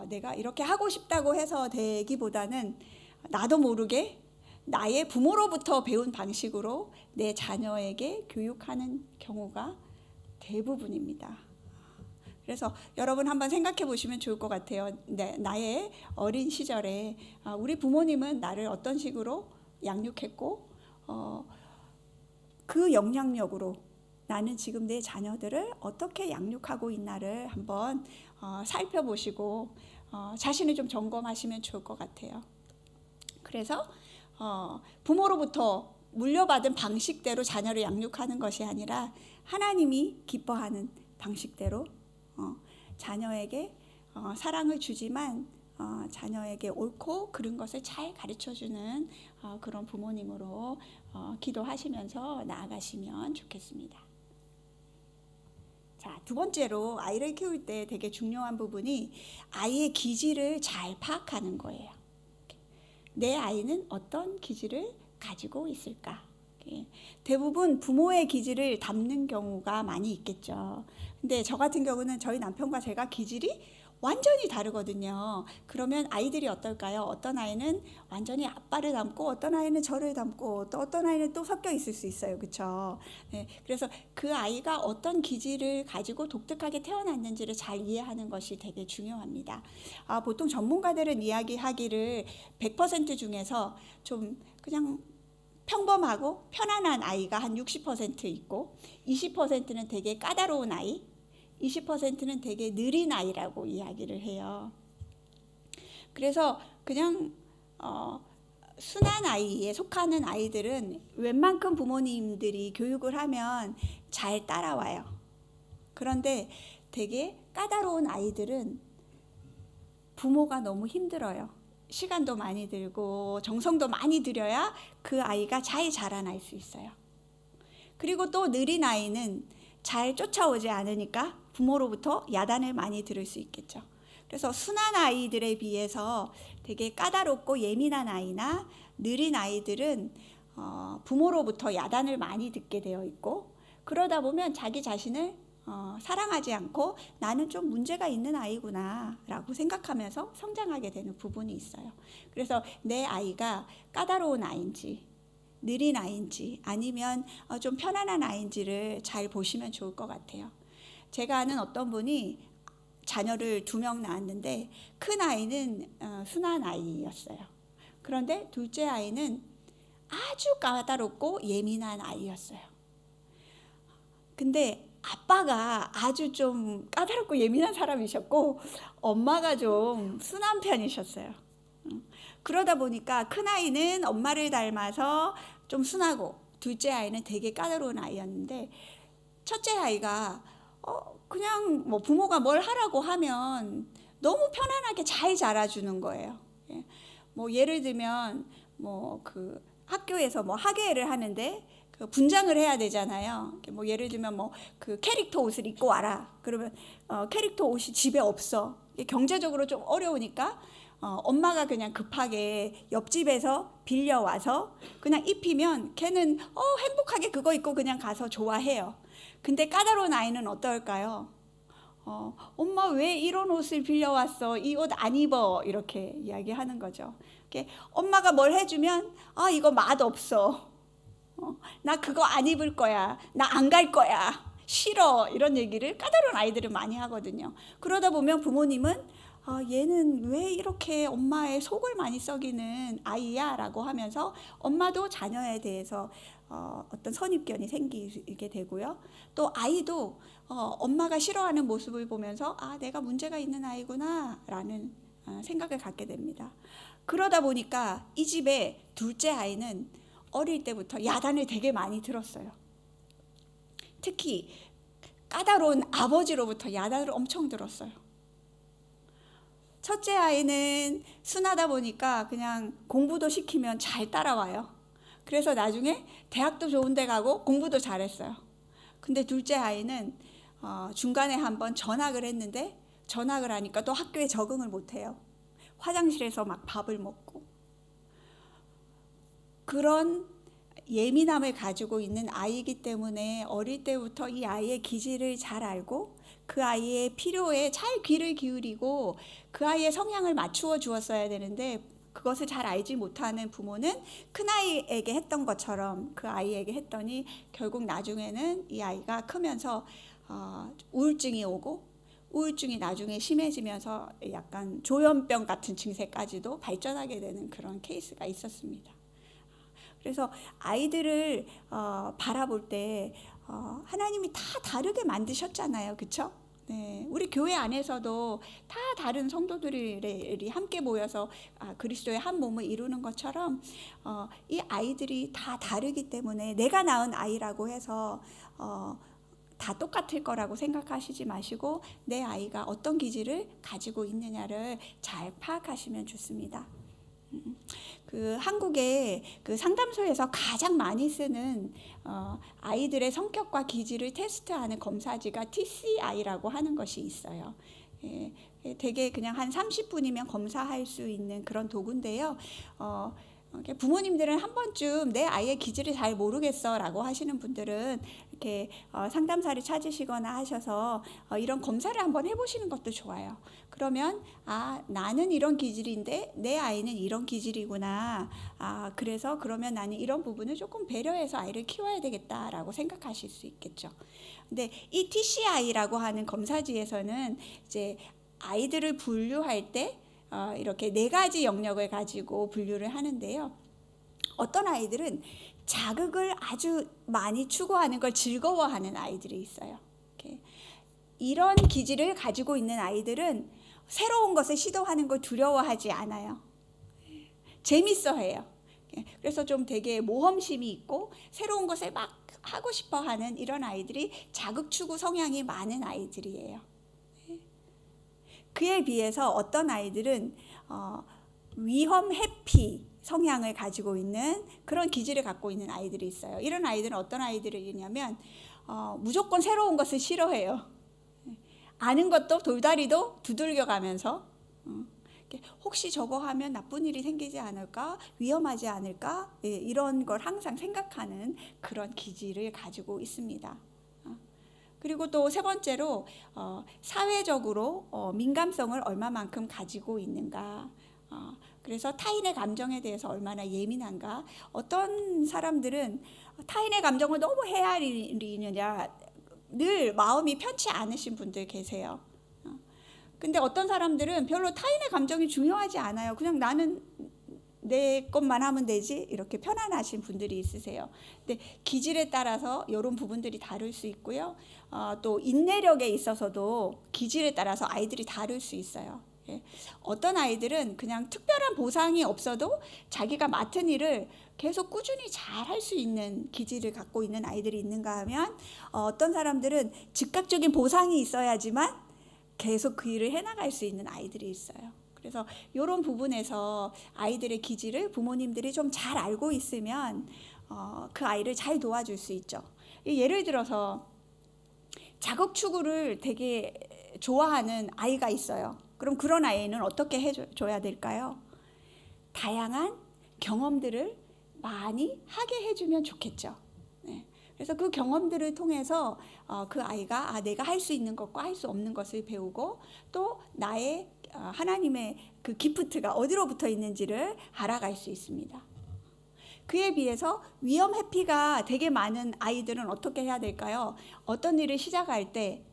내가 이렇게 하고 싶다고 해서 되기보다는 나도 모르게 나의 부모로부터 배운 방식으로 내 자녀에게 교육하는 경우가 대부분입니다. 그래서 여러분 한번 생각해 보시면 좋을 것 같아요. 나의 어린 시절에 우리 부모님은 나를 어떤 식으로 양육했고 그 영향력으로 나는 지금 내 자녀들을 어떻게 양육하고 있나를 한번 살펴보시고 자신을 좀 점검하시면 좋을 것 같아요. 그래서 부모로부터 물려받은 방식대로 자녀를 양육하는 것이 아니라 하나님이 기뻐하는 방식대로 자녀에게 사랑을 주지만 자녀에게 옳고 그른 것을 잘 가르쳐주는 그런 부모님으로 기도하시면서 나아가시면 좋겠습니다. 자, 두 번째로 아이를 키울 때 되게 중요한 부분이 아이의 기질을 잘 파악하는 거예요. 내 아이는 어떤 기질을 가지고 있을까? 대부분 부모의 기질을 닮는 경우가 많이 있겠죠. 근데 저 같은 경우는 저희 남편과 제가 기질이 완전히 다르거든요. 그러면 아이들이 어떨까요? 어떤 아이는 완전히 아빠를 닮고 어떤 아이는 저를 닮고 또 어떤 아이는 또 섞여 있을 수 있어요. 그렇죠? 네, 그래서 그 아이가 어떤 기질을 가지고 독특하게 태어났는지를 잘 이해하는 것이 되게 중요합니다. 보통 전문가들은 이야기하기를 100% 중에서 좀 그냥 평범하고 편안한 아이가 한 60% 있고 20%는 되게 까다로운 아이, 20%는 되게 느린 아이라고 이야기를 해요. 그래서 그냥 순한 아이에 속하는 아이들은 웬만큼 부모님들이 교육을 하면 잘 따라와요. 그런데 되게 까다로운 아이들은 부모가 너무 힘들어요. 시간도 많이 들고 정성도 많이 들여야 그 아이가 잘 자라날 수 있어요. 그리고 또 느린 아이는 잘 쫓아오지 않으니까 부모로부터 야단을 많이 들을 수 있겠죠. 그래서 순한 아이들에 비해서 되게 까다롭고 예민한 아이나 느린 아이들은 부모로부터 야단을 많이 듣게 되어 있고, 그러다 보면 자기 자신을 사랑하지 않고 나는 좀 문제가 있는 아이구나 라고 생각하면서 성장하게 되는 부분이 있어요. 그래서 내 아이가 까다로운 아이인지 느린 아이인지 아니면 좀 편안한 아이인지를 잘 보시면 좋을 것 같아요. 제가 아는 어떤 분이 자녀를 2명 낳았는데 큰 아이는 순한 아이였어요. 그런데 둘째 아이는 아주 까다롭고 예민한 아이였어요. 근데 아빠가 아주 좀 까다롭고 예민한 사람이셨고 엄마가 좀 순한 편이셨어요. 그러다 보니까 큰 아이는 엄마를 닮아서 좀 순하고 둘째 아이는 되게 까다로운 아이였는데 첫째 아이가 그냥 뭐 부모가 뭘 하라고 하면 너무 편안하게 잘 자라주는 거예요. 뭐 예를 들면 뭐 그 학교에서 뭐 학예를 하는데 그 분장을 해야 되잖아요. 뭐 예를 들면 뭐 그 캐릭터 옷을 입고 와라. 그러면 캐릭터 옷이 집에 없어. 경제적으로 좀 어려우니까 엄마가 그냥 급하게 옆집에서 빌려와서 그냥 입히면 걔는 행복하게 그거 입고 그냥 가서 좋아해요. 근데 까다로운 아이는 어떨까요? 엄마 왜 이런 옷을 빌려왔어? 이 옷 안 입어. 이렇게 이야기하는 거죠. 엄마가 뭘 해주면 이거 맛없어. 나 그거 안 입을 거야. 나 안 갈 거야. 싫어. 이런 얘기를 까다로운 아이들은 많이 하거든요. 그러다 보면 부모님은 얘는 왜 이렇게 엄마의 속을 많이 썩이는 아이야? 라고 하면서 엄마도 자녀에 대해서 어떤 선입견이 생기게 되고요. 또 아이도 엄마가 싫어하는 모습을 보면서 내가 문제가 있는 아이구나 라는 생각을 갖게 됩니다. 그러다 보니까 이 집에 둘째 아이는 어릴 때부터 야단을 되게 많이 들었어요. 특히 까다로운 아버지로부터 야단을 엄청 들었어요. 첫째 아이는 순하다 보니까 그냥 공부도 시키면 잘 따라와요. 그래서 나중에 대학도 좋은 데 가고 공부도 잘했어요. 근데 둘째 아이는 중간에 한번 전학을 했는데 전학을 하니까 또 학교에 적응을 못해요. 화장실에서 막 밥을 먹고. 그런 예민함을 가지고 있는 아이이기 때문에 어릴 때부터 이 아이의 기질을 잘 알고 그 아이의 필요에 잘 귀를 기울이고 그 아이의 성향을 맞추어 주었어야 되는데 그것을 잘 알지 못하는 부모는 큰아이에게 했던 것처럼 그 아이에게 했더니 결국 나중에는 이 아이가 크면서 우울증이 오고 우울증이 나중에 심해지면서 약간 조현병 같은 증세까지도 발전하게 되는 그런 케이스가 있었습니다. 그래서 아이들을 바라볼 때 하나님이 다 다르게 만드셨잖아요. 그렇죠? 네, 우리 교회 안에서도 다 다른 성도들이 함께 모여서 그리스도의 한 몸을 이루는 것처럼 이 아이들이 다 다르기 때문에 내가 낳은 아이라고 해서 다 똑같을 거라고 생각하시지 마시고 내 아이가 어떤 기질을 가지고 있느냐를 잘 파악하시면 좋습니다. 그 한국의 그 상담소에서 가장 많이 쓰는 아이들의 성격과 기질을 테스트하는 검사지가 TCI라고 하는 것이 있어요. 되게 그냥 한 30분이면 검사할 수 있는 그런 도구인데요. 부모님들은 한 번쯤 내 아이의 기질을 잘 모르겠어라고 하시는 분들은 이렇게 상담사를 찾으시거나 하셔서 이런 검사를 한번 해보시는 것도 좋아요. 그러면 나는 이런 기질인데 내 아이는 이런 기질이구나. 그래서 그러면 나는 이런 부분을 조금 배려해서 아이를 키워야 되겠다라고 생각하실 수 있겠죠. 근데 이 TCI라고 하는 검사지에서는 이제 아이들을 분류할 때 이렇게 4가지 영역을 가지고 분류를 하는데요. 어떤 아이들은 자극을 아주 많이 추구하는 걸 즐거워하는 아이들이 있어요. 이런 기질을 가지고 있는 아이들은 새로운 것을 시도하는 걸 두려워하지 않아요. 재밌어해요. 그래서 좀 되게 모험심이 있고 새로운 것을 막 하고 싶어하는 이런 아이들이 자극 추구 성향이 많은 아이들이에요. 그에 비해서 어떤 아이들은 위험 회피 성향을 가지고 있는 그런 기질을 갖고 있는 아이들이 있어요. 이런 아이들은 어떤 아이들이냐면 무조건 새로운 것을 싫어해요. 아는 것도 돌다리도 두들겨가면서 혹시 저거 하면 나쁜 일이 생기지 않을까? 위험하지 않을까? 이런 걸 항상 생각하는 그런 기질을 가지고 있습니다. 그리고 또 3번째로 사회적으로 민감성을 얼마만큼 가지고 있는가. 그래서 타인의 감정에 대해서 얼마나 예민한가. 어떤 사람들은 타인의 감정을 너무 헤아리느냐 늘 마음이 편치 않으신 분들 계세요. 근데 어떤 사람들은 별로 타인의 감정이 중요하지 않아요. 그냥 나는 내 것만 하면 되지 이렇게 편안하신 분들이 있으세요. 근데 기질에 따라서 이런 부분들이 다를 수 있고요. 또 인내력에 있어서도 기질에 따라서 아이들이 다를 수 있어요. 어떤 아이들은 그냥 특별한 보상이 없어도 자기가 맡은 일을 계속 꾸준히 잘 할 수 있는 기질을 갖고 있는 아이들이 있는가 하면 어떤 사람들은 즉각적인 보상이 있어야지만 계속 그 일을 해나갈 수 있는 아이들이 있어요. 그래서 이런 부분에서 아이들의 기질을 부모님들이 좀 잘 알고 있으면 그 아이를 잘 도와줄 수 있죠. 예를 들어서 자극 추구를 되게 좋아하는 아이가 있어요. 그럼 그런 아이는 어떻게 해줘야 될까요? 다양한 경험들을 많이 하게 해주면 좋겠죠. 그래서 그 경험들을 통해서 그 아이가 내가 할 수 있는 것과 할 수 없는 것을 배우고 또 나의 하나님의 그 기프트가 어디로 붙어 있는지를 알아갈 수 있습니다. 그에 비해서 위험 회피가 되게 많은 아이들은 어떻게 해야 될까요? 어떤 일을 시작할 때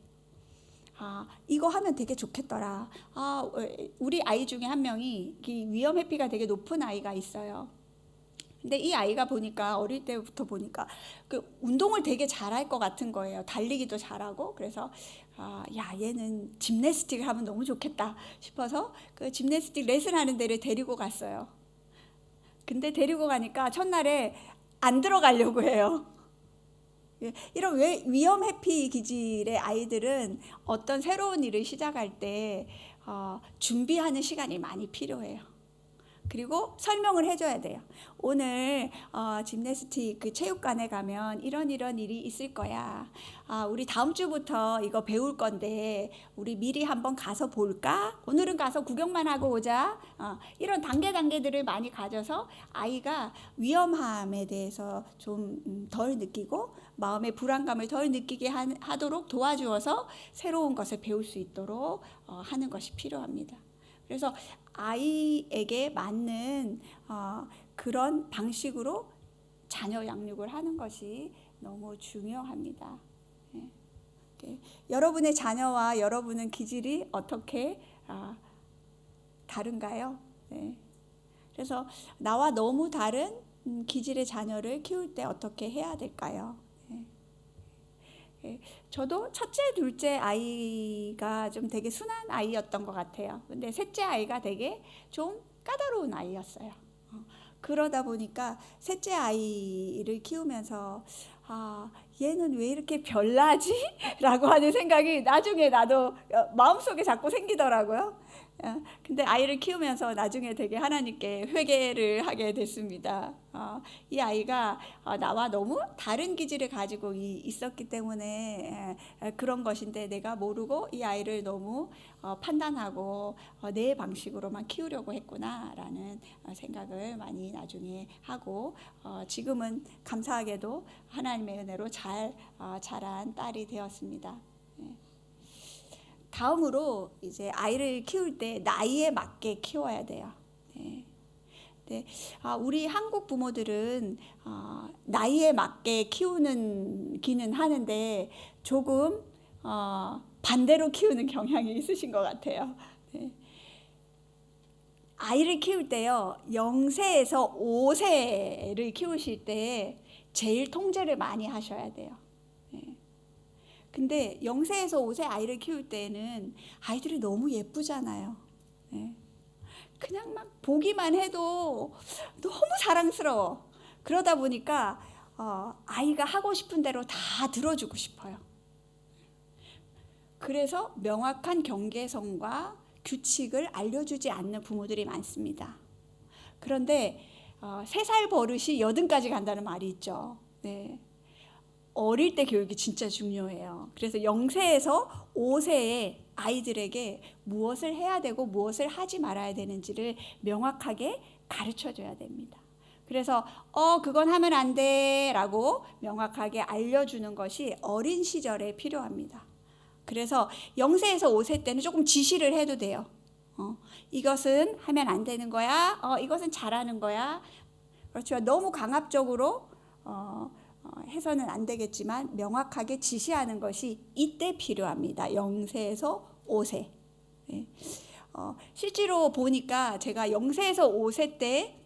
이거 하면 되게 좋겠더라. 우리 아이 중에 한 명이 위험 회피가 되게 높은 아이가 있어요. 근데 이 아이가 보니까 어릴 때부터 보니까 그 운동을 되게 잘할 것 같은 거예요. 달리기도 잘하고. 그래서 얘는 짐내스틱을 하면 너무 좋겠다 싶어서 그 짐내스틱 레슨하는 데를 데리고 갔어요. 근데 데리고 가니까 첫날에 안 들어가려고 해요. 이런 위험 회피 기질의 아이들은 어떤 새로운 일을 시작할 때 준비하는 시간이 많이 필요해요. 그리고 설명을 해줘야 돼요. 오늘 짐내스틱 그 체육관에 가면 이런 일이 있을 거야. 우리 다음 주부터 이거 배울 건데 우리 미리 한번 가서 볼까? 오늘은 가서 구경만 하고 오자. 이런 단계들을 많이 가져서 아이가 위험함에 대해서 좀 덜 느끼고 마음의 불안감을 덜 느끼게 하도록 도와주어서 새로운 것을 배울 수 있도록 하는 것이 필요합니다. 그래서 아이에게 맞는 그런 방식으로 자녀 양육을 하는 것이 너무 중요합니다. 여러분의 자녀와 여러분은 기질이 어떻게 다른가요? 그래서 나와 너무 다른 기질의 자녀를 키울 때 어떻게 해야 될까요? 저도 첫째, 둘째 아이가 좀 되게 순한 아이였던 것 같아요. 근데 셋째 아이가 되게 좀 까다로운 아이였어요. 그러다 보니까 셋째 아이를 키우면서 얘는 왜 이렇게 별나지? 라고 하는 생각이 나중에 나도 마음속에 자꾸 생기더라고요. 근데 아이를 키우면서 나중에 되게 하나님께 회개를 하게 됐습니다. 이 아이가 나와 너무 다른 기질을 가지고 있었기 때문에 그런 것인데 내가 모르고 이 아이를 너무 판단하고 내 방식으로만 키우려고 했구나라는 생각을 많이 나중에 하고 지금은 감사하게도 하나님의 은혜로 잘 자란 딸이 되었습니다. 다음으로 이제 아이를 키울 때 나이에 맞게 키워야 돼요. 네. 우리 한국 부모들은 나이에 맞게 키우기는 하는데 조금 반대로 키우는 경향이 있으신 것 같아요. 네. 아이를 키울 때요, 0세에서 5세를 키우실 때 제일 통제를 많이 하셔야 돼요. 근데 0세에서 5세 아이를 키울 때는 아이들이 너무 예쁘잖아요. 그냥 막 보기만 해도 너무 사랑스러워. 그러다 보니까 아이가 하고 싶은 대로 다 들어주고 싶어요. 그래서 명확한 경계선과 규칙을 알려주지 않는 부모들이 많습니다. 그런데 3살 버릇이 80까지 간다는 말이 있죠. 네. 어릴 때 교육이 진짜 중요해요. 그래서 0세에서 5세의 아이들에게 무엇을 해야 되고 무엇을 하지 말아야 되는지를 명확하게 가르쳐줘야 됩니다. 그래서 그건 하면 안 돼 라고 명확하게 알려주는 것이 어린 시절에 필요합니다. 그래서 0세에서 5세 때는 조금 지시를 해도 돼요. 이것은 하면 안 되는 거야. 이것은 잘하는 거야. 그렇죠. 너무 강압적으로 해서는 안 되겠지만 명확하게 지시하는 것이 이때 필요합니다. 0세에서 5세. 네. 실제로 보니까 제가 0세에서 5세 때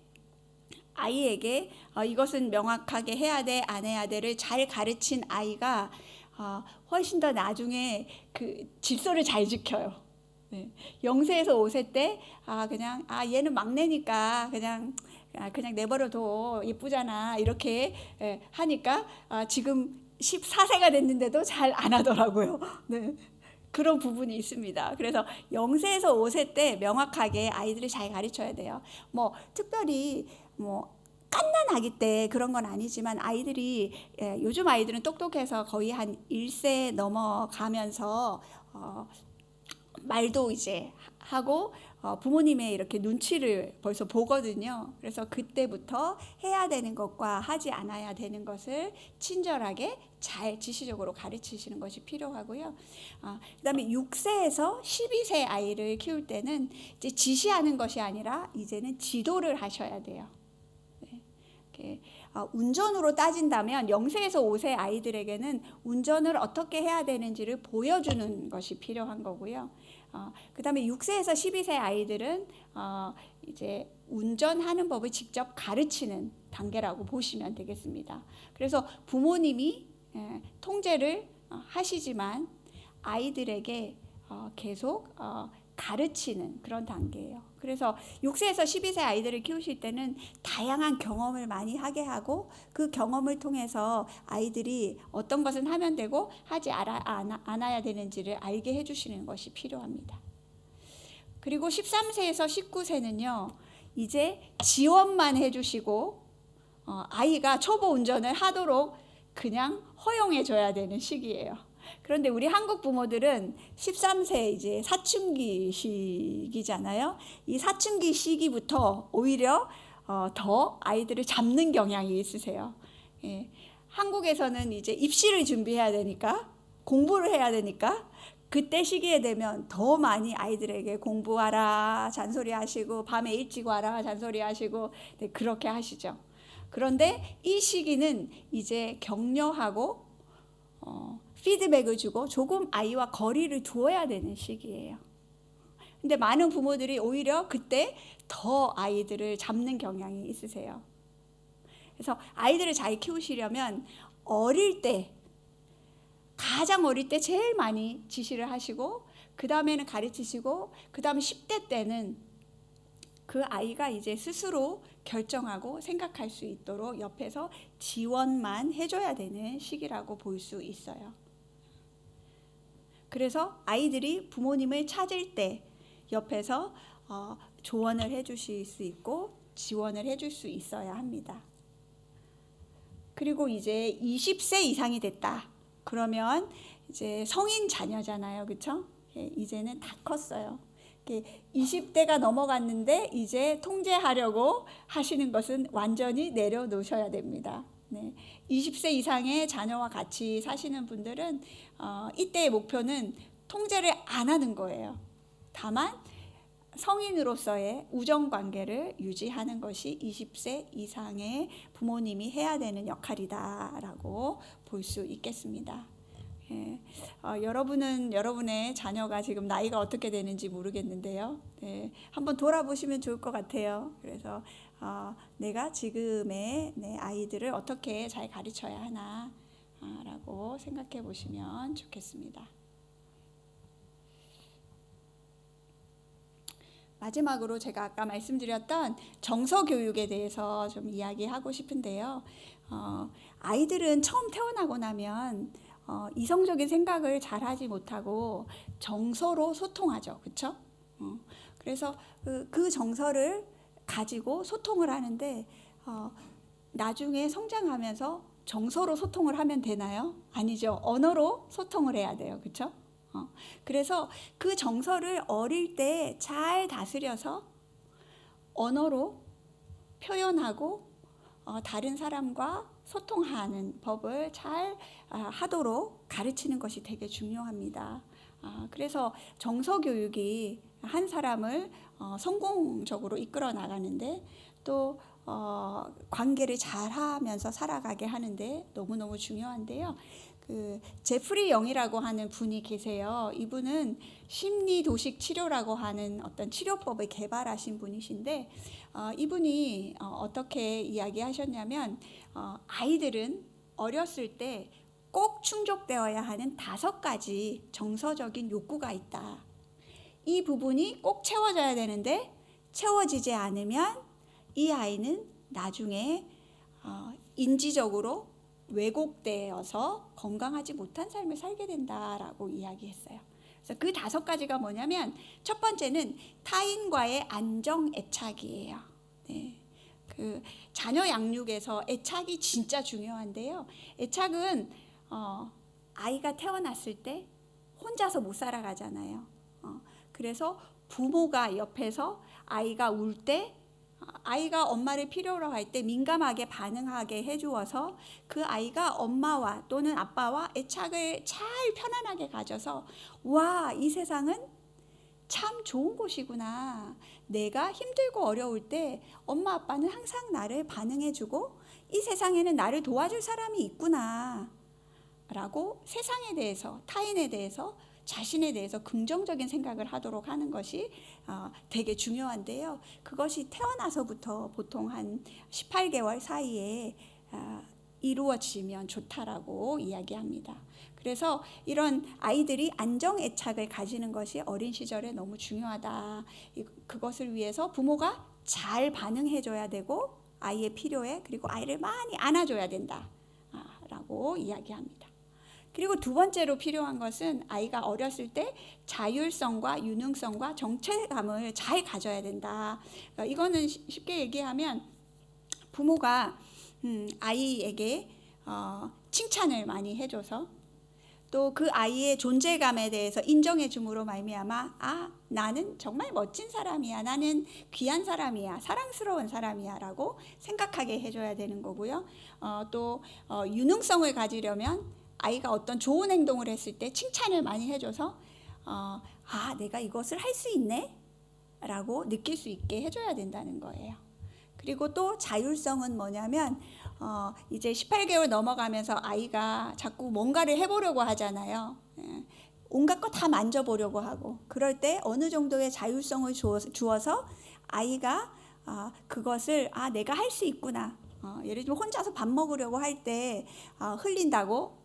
아이에게 이것은 명확하게 해야 돼, 안 해야 돼를 잘 가르친 아이가 훨씬 더 나중에 그 질서를 잘 지켜요. 네. 0세에서 5세 때 그냥 얘는 막내니까 그냥 내버려둬, 예쁘잖아 이렇게 하니까 지금 14세가 됐는데도 잘 안 하더라고요. 네. 그런 부분이 있습니다. 그래서 0세에서 5세 때 명확하게 아이들을 잘 가르쳐야 돼요. 뭐 특별히 갓난 아기 때 그런 건 아니지만 아이들이 요즘 아이들은 똑똑해서 거의 한 1세 넘어가면서 말도 이제 하고 부모님의 이렇게 눈치를 벌써 보거든요. 그래서 그때부터 해야 되는 것과 하지 않아야 되는 것을 친절하게 잘 지시적으로 가르치시는 것이 필요하고요. 그다음에 6세에서 12세 아이를 키울 때는 이제 지시하는 것이 아니라 이제는 지도를 하셔야 돼요. 운전으로 따진다면 0세에서 5세 아이들에게는 운전을 어떻게 해야 되는지를 보여주는 것이 필요한 거고요. 그 다음에 6세에서 12세 아이들은 이제 운전하는 법을 직접 가르치는 단계라고 보시면 되겠습니다. 그래서 부모님이 통제를 하시지만 아이들에게 계속 가르치는 그런 단계예요. 그래서 6세에서 12세 아이들을 키우실 때는 다양한 경험을 많이 하게 하고 그 경험을 통해서 아이들이 어떤 것은 하면 되고 하지 않아야 되는지를 알게 해주시는 것이 필요합니다. 그리고 13세에서 19세는요, 이제 지원만 해주시고 아이가 초보 운전을 하도록 그냥 허용해 줘야 되는 시기예요. 그런데 우리 한국 부모들은 13세 이제 사춘기 시기잖아요. 이 사춘기 시기부터 오히려 더 아이들을 잡는 경향이 있으세요. 한국에서는 이제 입시를 준비해야 되니까 공부를 해야 되니까 그때 시기에 되면 더 많이 아이들에게 공부하라 잔소리하시고 밤에 일찍 와라 잔소리하시고 그렇게 하시죠. 그런데 이 시기는 이제 격려하고 피드백을 주고 조금 아이와 거리를 두어야 되는 시기예요. 근데 많은 부모들이 오히려 그때 더 아이들을 잡는 경향이 있으세요. 그래서 아이들을 잘 키우시려면 어릴 때, 가장 어릴 때 제일 많이 지시를 하시고 그 다음에는 가르치시고 그 다음에 10대 때는 그 아이가 이제 스스로 결정하고 생각할 수 있도록 옆에서 지원만 해줘야 되는 시기라고 볼 수 있어요. 그래서 아이들이 부모님을 찾을 때 옆에서 조언을 해주실 수 있고 지원을 해줄 수 있어야 합니다. 그리고 이제 20세 이상이 됐다. 그러면 이제 성인 자녀잖아요. 그렇죠? 이제는 다 컸어요. 20대가 넘어갔는데 이제 통제하려고 하시는 것은 완전히 내려놓으셔야 됩니다. 네. 20세 이상의 자녀와 같이 사시는 분들은 이때의 목표는 통제를 안 하는 거예요. 다만 성인으로서의 우정관계를 유지하는 것이 20세 이상의 부모님이 해야 되는 역할이다라고 볼 수 있겠습니다. 예, 여러분은 여러분의 자녀가 지금 나이가 어떻게 되는지 모르겠는데요. 네, 한번 돌아보시면 좋을 것 같아요. 그래서 내가 지금의 내 아이들을 어떻게 잘 가르쳐야 하나 라고 생각해 보시면 좋겠습니다. 마지막으로 제가 아까 말씀드렸던 정서 교육에 대해서 좀 이야기하고 싶은데요. 아이들은 처음 태어나고 나면 이성적인 생각을 잘 하지 못하고 정서로 소통하죠. 그렇죠? 그래서 그 정서를 가지고 소통을 하는데 나중에 성장하면서 정서로 소통을 하면 되나요? 아니죠. 언어로 소통을 해야 돼요. 그렇죠? 그래서 그 정서를 어릴 때 잘 다스려서 언어로 표현하고 다른 사람과 소통하는 법을 잘 하도록 가르치는 것이 되게 중요합니다. 그래서 정서 교육이 한 사람을 성공적으로 이끌어 나가는데 또 관계를 잘 하면서 살아가게 하는데 너무너무 중요한데요. 제프리 영이라고 하는 분이 계세요. 이분은 심리 도식 치료라고 하는 어떤 치료법을 개발하신 분이신데 이분이 어떻게 이야기하셨냐면 아이들은 어렸을 때 꼭 충족되어야 하는 5가지 정서적인 욕구가 있다. 이 부분이 꼭 채워져야 되는데 채워지지 않으면 이 아이는 나중에 인지적으로 왜곡되어서 건강하지 못한 삶을 살게 된다라고 이야기했어요. 그래서 그 5가지가 뭐냐면 첫 번째는 타인과의 안정 애착이에요. 네. 자녀 양육에서 애착이 진짜 중요한데요. 애착은 아이가 태어났을 때 혼자서 못 살아가잖아요. 그래서 부모가 옆에서 아이가 울 때 아이가 엄마를 필요로 할 때 민감하게 반응하게 해주어서 그 아이가 엄마와 또는 아빠와 애착을 잘 편안하게 가져서 와, 이 세상은 참 좋은 곳이구나. 내가 힘들고 어려울 때 엄마 아빠는 항상 나를 반응해주고 이 세상에는 나를 도와줄 사람이 있구나 라고 세상에 대해서, 타인에 대해서, 자신에 대해서 긍정적인 생각을 하도록 하는 것이 되게 중요한데요. 그것이 태어나서부터 보통 한 18개월 사이에 이루어지면 좋다라고 이야기합니다. 그래서 이런 아이들이 안정 애착을 가지는 것이 어린 시절에 너무 중요하다. 그것을 위해서 부모가 잘 반응해줘야 되고 아이의 필요에 그리고 아이를 많이 안아줘야 된다라고 이야기합니다. 그리고 2번째로 필요한 것은 아이가 어렸을 때 자율성과 유능성과 정체감을 잘 가져야 된다. 이거는 쉽게 얘기하면 부모가 아이에게 칭찬을 많이 해줘서 또 그 아이의 존재감에 대해서 인정해 줌으로 말미암아 나는 정말 멋진 사람이야, 나는 귀한 사람이야, 사랑스러운 사람이야 라고 생각하게 해줘야 되는 거고요. 또 유능성을 가지려면 아이가 어떤 좋은 행동을 했을 때 칭찬을 많이 해줘서 내가 이것을 할 수 있네 라고 느낄 수 있게 해줘야 된다는 거예요. 그리고 또 자율성은 뭐냐면 이제 18개월 넘어가면서 아이가 자꾸 뭔가를 해보려고 하잖아요. 온갖 거 다 만져보려고 하고 그럴 때 어느 정도의 자율성을 주어서 아이가 그것을 내가 할 수 있구나. 예를 들면 혼자서 밥 먹으려고 할 때 흘린다고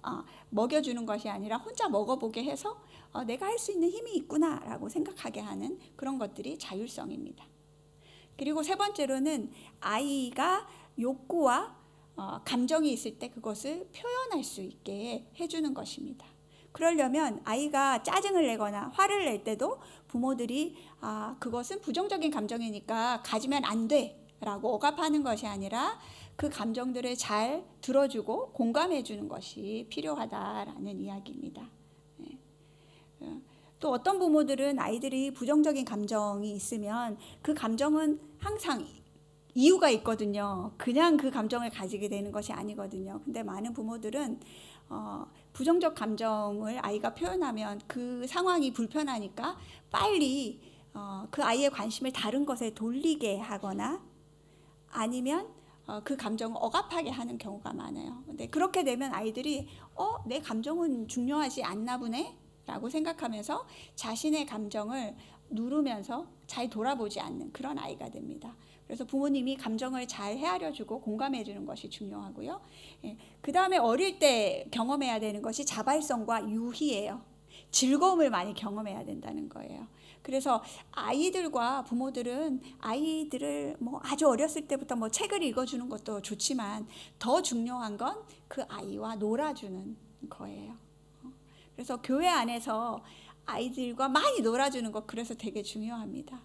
먹여주는 것이 아니라 혼자 먹어보게 해서 내가 할 수 있는 힘이 있구나 라고 생각하게 하는 그런 것들이 자율성입니다. 그리고 3번째로는 아이가 욕구와 감정이 있을 때 그것을 표현할 수 있게 해주는 것입니다. 그러려면 아이가 짜증을 내거나 화를 낼 때도 부모들이 그것은 부정적인 감정이니까 가지면 안 돼 라고 억압하는 것이 아니라 그 감정들을 잘 들어주고 공감해주는 것이 필요하다라는 이야기입니다. 예. 또 어떤 부모들은 아이들이 부정적인 감정이 있으면 그 감정은 항상 이유가 있거든요. 그냥 그 감정을 가지게 되는 것이 아니거든요. 근데 많은 부모들은 부정적 감정을 아이가 표현하면 그 상황이 불편하니까 빨리 그 아이의 관심을 다른 것에 돌리게 하거나 아니면 그 감정을 억압하게 하는 경우가 많아요. 근데 그렇게 되면 아이들이 내 감정은 중요하지 않나 보네 라고 생각하면서 자신의 감정을 누르면서 잘 돌아보지 않는 그런 아이가 됩니다. 그래서 부모님이 감정을 잘 헤아려주고 공감해주는 것이 중요하고요. 그 다음에 어릴 때 경험해야 되는 것이 자발성과 유희예요. 즐거움을 많이 경험해야 된다는 거예요. 그래서 아이들과 부모들은 아이들을 아주 어렸을 때부터 책을 읽어주는 것도 좋지만 더 중요한 건 그 아이와 놀아주는 거예요. 그래서 교회 안에서 아이들과 많이 놀아주는 것 그래서 되게 중요합니다.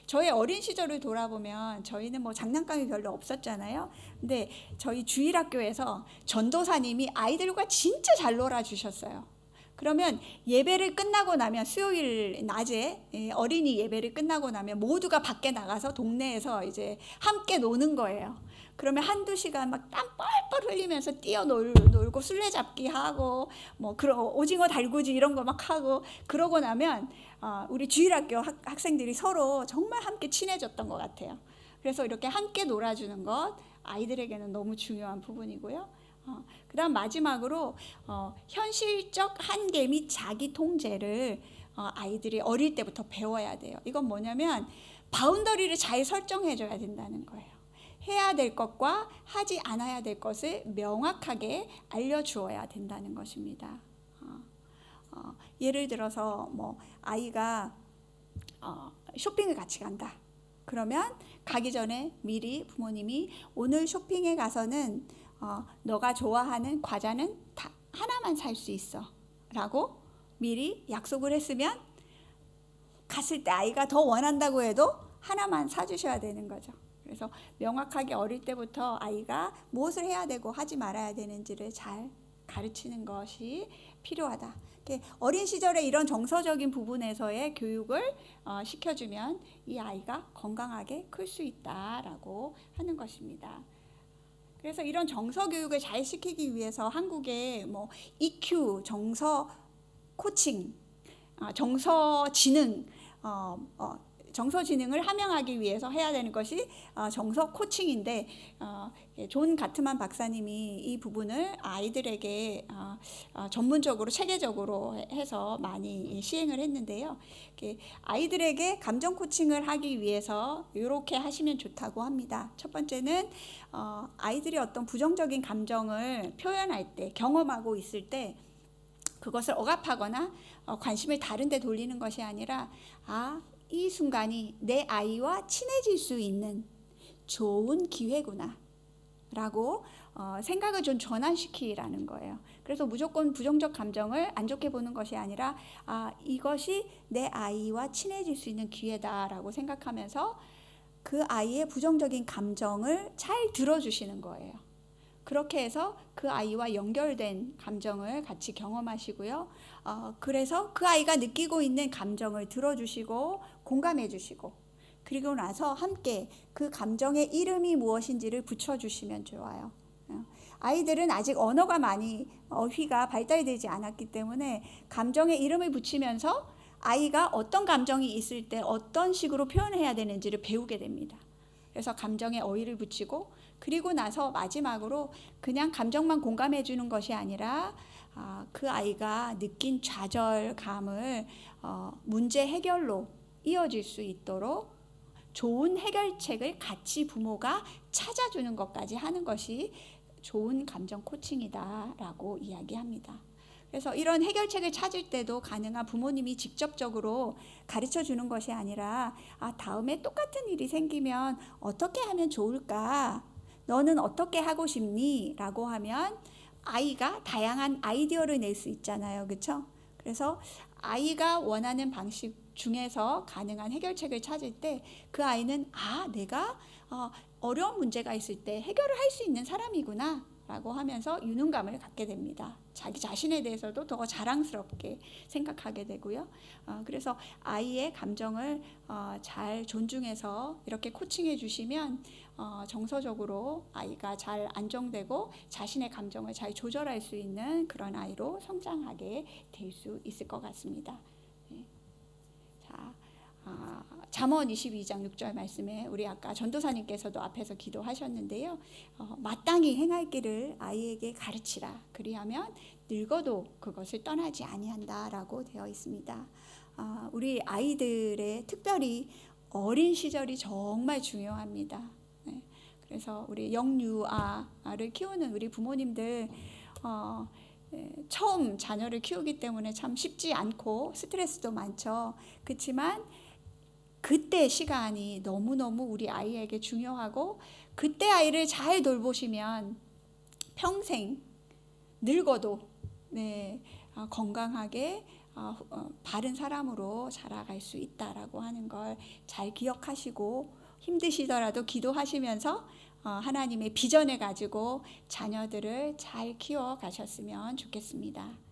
저의 어린 시절을 돌아보면 저희는 장난감이 별로 없었잖아요. 근데 저희 주일학교에서 전도사님이 아이들과 진짜 잘 놀아주셨어요. 그러면 예배를 끝나고 나면 수요일 낮에 어린이 예배를 끝나고 나면 모두가 밖에 나가서 동네에서 이제 함께 노는 거예요. 그러면 한두 시간 막 땀 뻘뻘 흘리면서 뛰어놀고 술래잡기 하고 그런 오징어 달구지 이런 거 막 하고 그러고 나면 우리 주일학교 학생들이 서로 정말 함께 친해졌던 것 같아요. 그래서 이렇게 함께 놀아주는 것 아이들에게는 너무 중요한 부분이고요. 그 다음 마지막으로 현실적 한계 및 자기 통제를 아이들이 어릴 때부터 배워야 돼요. 이건 뭐냐면 바운더리를 잘 설정해 줘야 된다는 거예요. 해야 될 것과 하지 않아야 될 것을 명확하게 알려주어야 된다는 것입니다. 예를 들어서 아이가 쇼핑을 같이 간다. 그러면 가기 전에 미리 부모님이 오늘 쇼핑에 가서는 너가 좋아하는 과자는 다 하나만 살 수 있어 라고 미리 약속을 했으면 갔을 때 아이가 더 원한다고 해도 하나만 사주셔야 되는 거죠. 그래서 명확하게 어릴 때부터 아이가 무엇을 해야 되고 하지 말아야 되는지를 잘 가르치는 것이 필요하다. 어린 시절에 이런 정서적인 부분에서의 교육을 시켜주면 이 아이가 건강하게 클 수 있다라고 하는 것입니다. 그래서 이런 정서 교육을 잘 시키기 위해서 한국에 EQ, 정서 코칭, 정서 지능, 정서 지능을 함양하기 위해서 해야 되는 것이 정서 코칭인데 존 가트만 박사님이 이 부분을 아이들에게 전문적으로 체계적으로 해서 많이 시행을 했는데요. 아이들에게 감정 코칭을 하기 위해서 이렇게 하시면 좋다고 합니다. 첫 번째는 아이들이 어떤 부정적인 감정을 표현할 때 경험하고 있을 때 그것을 억압하거나 관심을 다른 데 돌리는 것이 아니라 이 순간이 내 아이와 친해질 수 있는 좋은 기회구나 라고 생각을 좀 전환시키라는 거예요. 그래서 무조건 부정적 감정을 안 좋게 보는 것이 아니라 이것이 내 아이와 친해질 수 있는 기회다라고 생각하면서 그 아이의 부정적인 감정을 잘 들어주시는 거예요. 그렇게 해서 그 아이와 연결된 감정을 같이 경험하시고요. 그래서 그 아이가 느끼고 있는 감정을 들어주시고 공감해 주시고 그리고 나서 함께 그 감정의 이름이 무엇인지를 붙여주시면 좋아요. 아이들은 아직 언어가 많이 어휘가 발달되지 않았기 때문에 감정의 이름을 붙이면서 아이가 어떤 감정이 있을 때 어떤 식으로 표현해야 되는지를 배우게 됩니다. 그래서 감정에 어휘를 붙이고 그리고 나서 마지막으로 그냥 감정만 공감해 주는 것이 아니라 그 아이가 느낀 좌절감을 문제 해결로 이어질 수 있도록 좋은 해결책을 같이 부모가 찾아주는 것까지 하는 것이 좋은 감정 코칭이다라고 이야기합니다. 그래서 이런 해결책을 찾을 때도 가능한 부모님이 직접적으로 가르쳐 주는 것이 아니라 다음에 똑같은 일이 생기면 어떻게 하면 좋을까? 너는 어떻게 하고 싶니? 라고 하면 아이가 다양한 아이디어를 낼 수 있잖아요. 그렇죠? 그래서 아이가 원하는 방식 중에서 가능한 해결책을 찾을 때 그 아이는 내가 어려운 문제가 있을 때 해결을 할 수 있는 사람이구나 라고 하면서 유능감을 갖게 됩니다. 자기 자신에 대해서도 더 자랑스럽게 생각하게 되고요. 그래서 아이의 감정을 잘 존중해서 이렇게 코칭해 주시면 정서적으로 아이가 잘 안정되고 자신의 감정을 잘 조절할 수 있는 그런 아이로 성장하게 될 수 있을 것 같습니다. 네. 자, 잠언 22장 6절 말씀에 우리 아까 전도사님께서도 앞에서 기도하셨는데요. 마땅히 행할 길을 아이에게 가르치라. 그리하면 늙어도 그것을 떠나지 아니한다라고 되어 있습니다. 우리 아이들의 특별히 어린 시절이 정말 중요합니다. 네. 그래서 우리 영유아를 키우는 우리 부모님들 처음 자녀를 키우기 때문에 참 쉽지 않고 스트레스도 많죠. 그렇지만 그때 시간이 너무너무 우리 아이에게 중요하고 그때 아이를 잘 돌보시면 평생 늙어도 건강하게 바른 사람으로 자라갈 수 있다라고 하는 걸 잘 기억하시고 힘드시더라도 기도하시면서 하나님의 비전을 가지고 자녀들을 잘 키워 가셨으면 좋겠습니다.